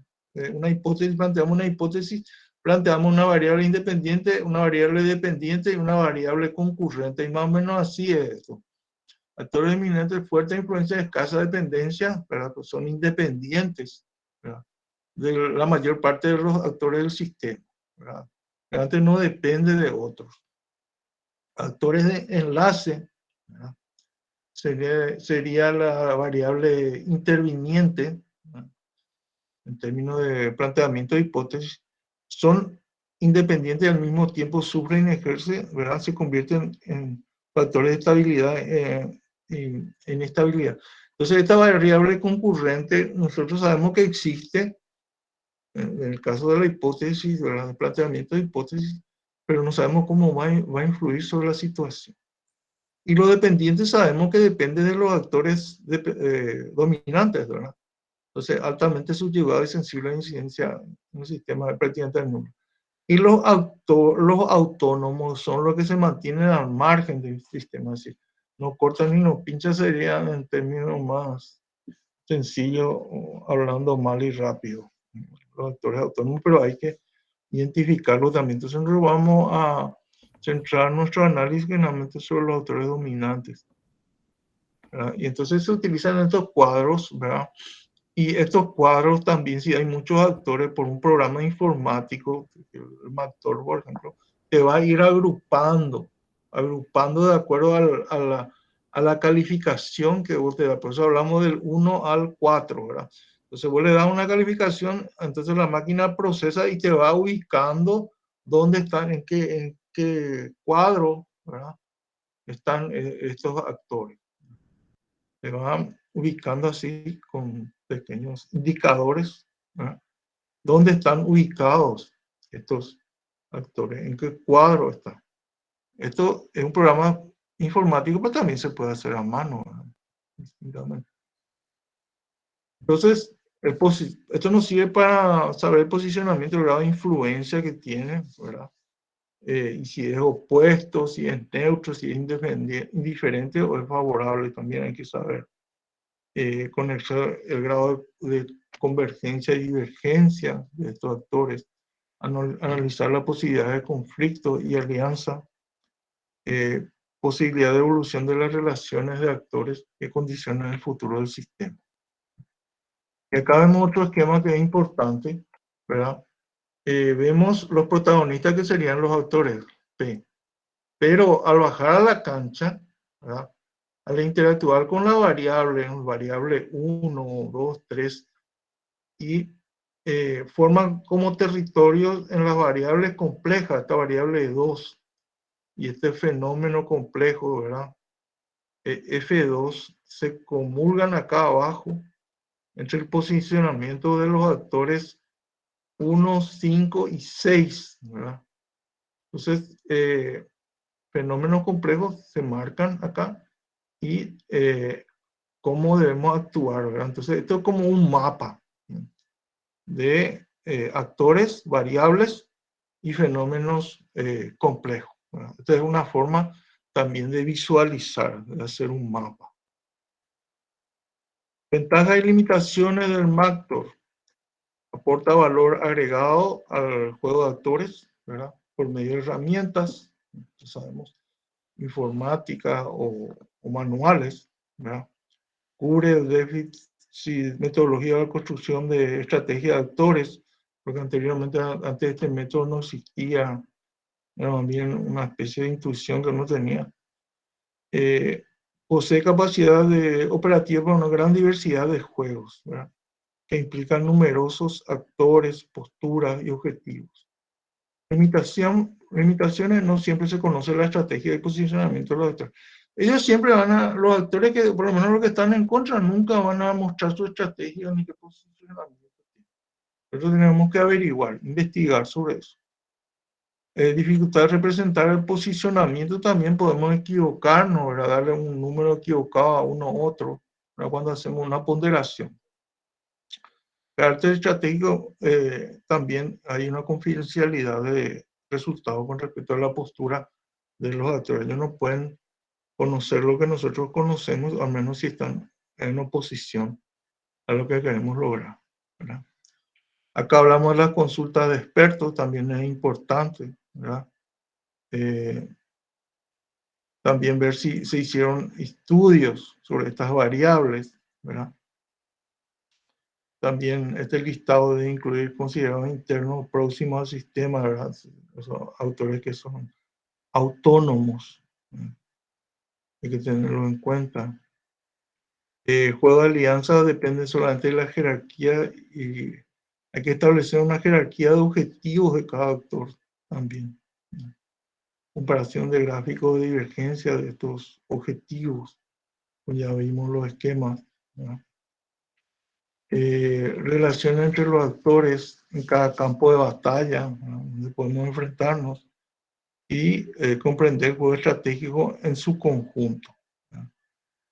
hipótesis, planteamos una variable independiente, una variable dependiente y una variable concurrente. Y más o menos así es esto. Actores eminentes de fuerte influencia y escasa dependencia, ¿verdad? Pues son independientes, ¿verdad? De la mayor parte de los actores del sistema, ¿verdad? Antes no depende de otros. Actores de enlace, ¿verdad? Sería la variable interviniente, ¿verdad? En términos de planteamiento de hipótesis, son independientes y al mismo tiempo sufren y ejercen, ¿verdad? Se convierten en factores de estabilidad y inestabilidad. Entonces, esta variable concurrente, nosotros sabemos que existe en el caso de la hipótesis, ¿verdad? El planteamiento de hipótesis, pero no sabemos cómo va a influir sobre la situación. Y los dependientes sabemos que depende de los actores dominantes, ¿verdad? Entonces, altamente subyugado y sensible a incidencia en un sistema prácticamente nulo. Y los autónomos son los que se mantienen al margen del sistema, es decir, no cortan ni no pinchan, serían en términos más sencillos, hablando mal y rápido, los actores autónomos, pero hay que identificarlo también. Entonces, nosotros vamos a centrar nuestro análisis generalmente sobre los autores dominantes, ¿verdad? Y entonces se utilizan estos cuadros, ¿verdad? Y estos cuadros también, si hay muchos actores por un programa informático, el Mator, por ejemplo, te va a ir agrupando de acuerdo a la calificación que vos te das. Por eso hablamos del 1 al 4, ¿verdad? Entonces vos le das una calificación, entonces la máquina procesa y te va ubicando dónde están, en qué cuadro, ¿verdad? Están estos actores. Te va ubicando así con pequeños indicadores, ¿verdad? ¿Dónde están ubicados estos actores? ¿En qué cuadro están? Esto es un programa informático, pero también se puede hacer a mano, ¿verdad? Entonces, esto nos sirve para saber el posicionamiento, el grado de influencia que tiene, ¿verdad? Y si es opuesto, si es neutro, si es indiferente o es favorable, también hay que saber. Con el grado de convergencia y divergencia de estos actores, analizar la posibilidad de conflicto y alianza, posibilidad de evolución de las relaciones de actores que condicionan el futuro del sistema. Y acá vemos otro esquema que es importante, ¿verdad? Vemos los protagonistas que serían los actores P. Pero al bajar a la cancha, ¿verdad? Al interactuar con la variable 1, 2, 3, y forman como territorios en las variables complejas, esta variable 2 y este fenómeno complejo, ¿verdad? F2 se comulgan acá abajo entre el posicionamiento de los actores 1, 5 y 6, ¿verdad? Entonces, fenómenos complejos se marcan acá y cómo debemos actuar, ¿verdad? Entonces, esto es como un mapa de actores, variables y fenómenos complejos, ¿verdad? Esta es una forma también de visualizar, de hacer un mapa. Ventajas y limitaciones del Mactor. Aporta valor agregado al juego de actores, ¿verdad? Por medio de herramientas, sabemos, informática o manuales, ¿verdad? Cubre el déficit metodología de construcción de estrategia de actores, porque anteriormente, antes de este método no existía, era más bien una especie de intuición que no tenía. Posee capacidad operativa para una gran diversidad de juegos, ¿verdad? Que implican numerosos actores, posturas y objetivos. Limitaciones: no siempre se conoce la estrategia de posicionamiento de los actores. Ellos siempre los actores que, por lo menos los que están en contra, nunca van a mostrar su estrategia ni qué posicionamiento. Pero tenemos que averiguar, investigar sobre eso. Dificultad de representar el posicionamiento: también podemos equivocarnos, ¿verdad? Darle un número equivocado a uno u otro, ¿verdad? Cuando hacemos una ponderación. Carácter estratégico: también hay una confidencialidad de resultados con respecto a la postura de los actores. Ellos no pueden conocer lo que nosotros conocemos, al menos si están en oposición a lo que queremos lograr, ¿verdad? Acá hablamos de las consultas de expertos, también es importante, ¿verdad? También ver si se hicieron estudios sobre estas variables, ¿verdad? También este listado de incluir considerados internos próximos al sistema, ¿verdad? Esos autores que son autónomos, ¿verdad? Hay que tenerlo en cuenta. Juego de alianza depende solamente de la jerarquía y hay que establecer una jerarquía de objetivos de cada actor también, ¿verdad? Comparación de gráficos de divergencia de estos objetivos, pues ya vimos los esquemas, ¿verdad? Relación entre los actores en cada campo de batalla, ¿verdad? Donde podemos enfrentarnos y comprender el juego estratégico en su conjunto, ¿verdad?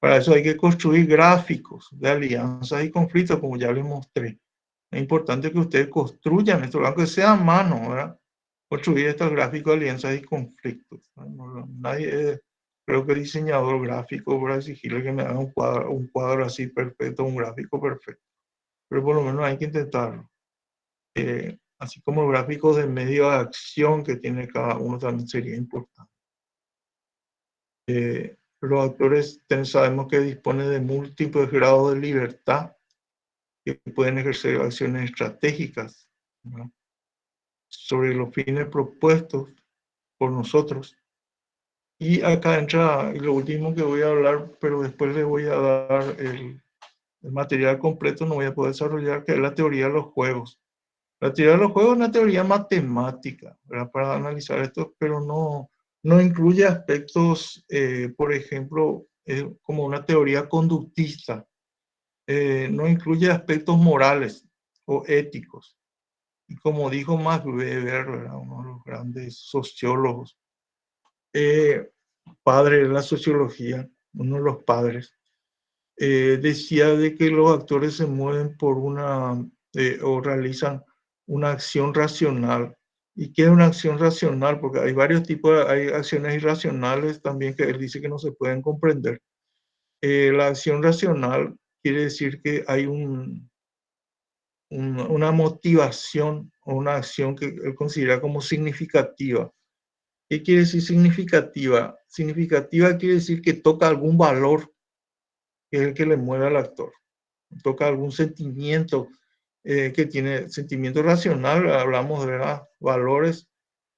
Para eso hay que construir gráficos de alianzas y conflictos, como ya les mostré. Es importante que ustedes construyan esto, aunque sea a mano, ¿verdad? Construir estos gráficos de alianzas y conflictos, ¿verdad? Nadie es, creo que diseñador gráfico, para exigirle que me haga un cuadro así perfecto, un gráfico perfecto. Pero por lo menos hay que intentarlo. Así como los gráficos de medio de acción que tiene cada uno también sería importante. Los actores sabemos que disponen de múltiples grados de libertad que pueden ejercer acciones estratégicas, ¿verdad? Sobre los fines propuestos por nosotros. Y acá entra lo último que voy a hablar, pero después les voy a dar el material completo, no voy a poder desarrollar, que es la teoría de los juegos. La teoría de los juegos es una teoría matemática, ¿verdad? Para analizar esto, pero no incluye aspectos, por ejemplo, como una teoría conductista, no incluye aspectos morales o éticos. Y como dijo Max Weber, ¿verdad?, uno de los grandes sociólogos, padre de la sociología, uno de los padres, decía de que los actores se mueven por o realizan una acción racional. ¿Y qué es una acción racional? Porque hay varios tipos, hay acciones irracionales también que él dice que no se pueden comprender. La acción racional quiere decir que hay una motivación o una acción que él considera como significativa. ¿Qué quiere decir significativa? Significativa quiere decir que toca algún valor que es el que le mueve al actor. Toca algún sentimiento que tiene sentimiento racional, hablamos de valores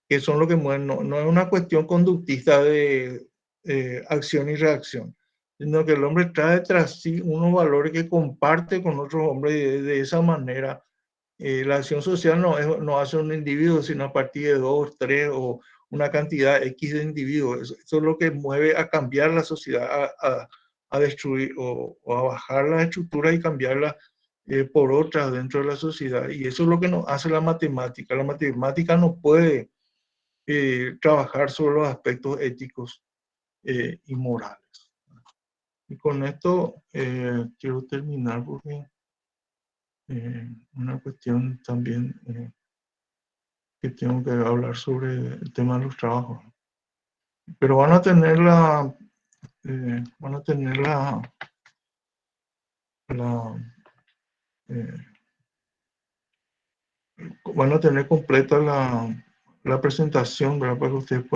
que son lo que mueven, no es una cuestión conductista de acción y reacción, sino que el hombre trae tras sí unos valores que comparte con otros hombres y de esa manera la acción social no hace un individuo, sino a partir de 2, 3 o una cantidad X de individuos. Eso es lo que mueve a cambiar la sociedad, a destruir o a bajar la estructura y cambiarla por otras dentro de la sociedad. Y eso es lo que nos hace la matemática. La matemática no puede trabajar sobre los aspectos éticos y morales. Y con esto quiero terminar porque una cuestión también que tengo que hablar sobre el tema de los trabajos. Pero van a tener van a tener completa la presentación, ¿verdad? Para que ustedes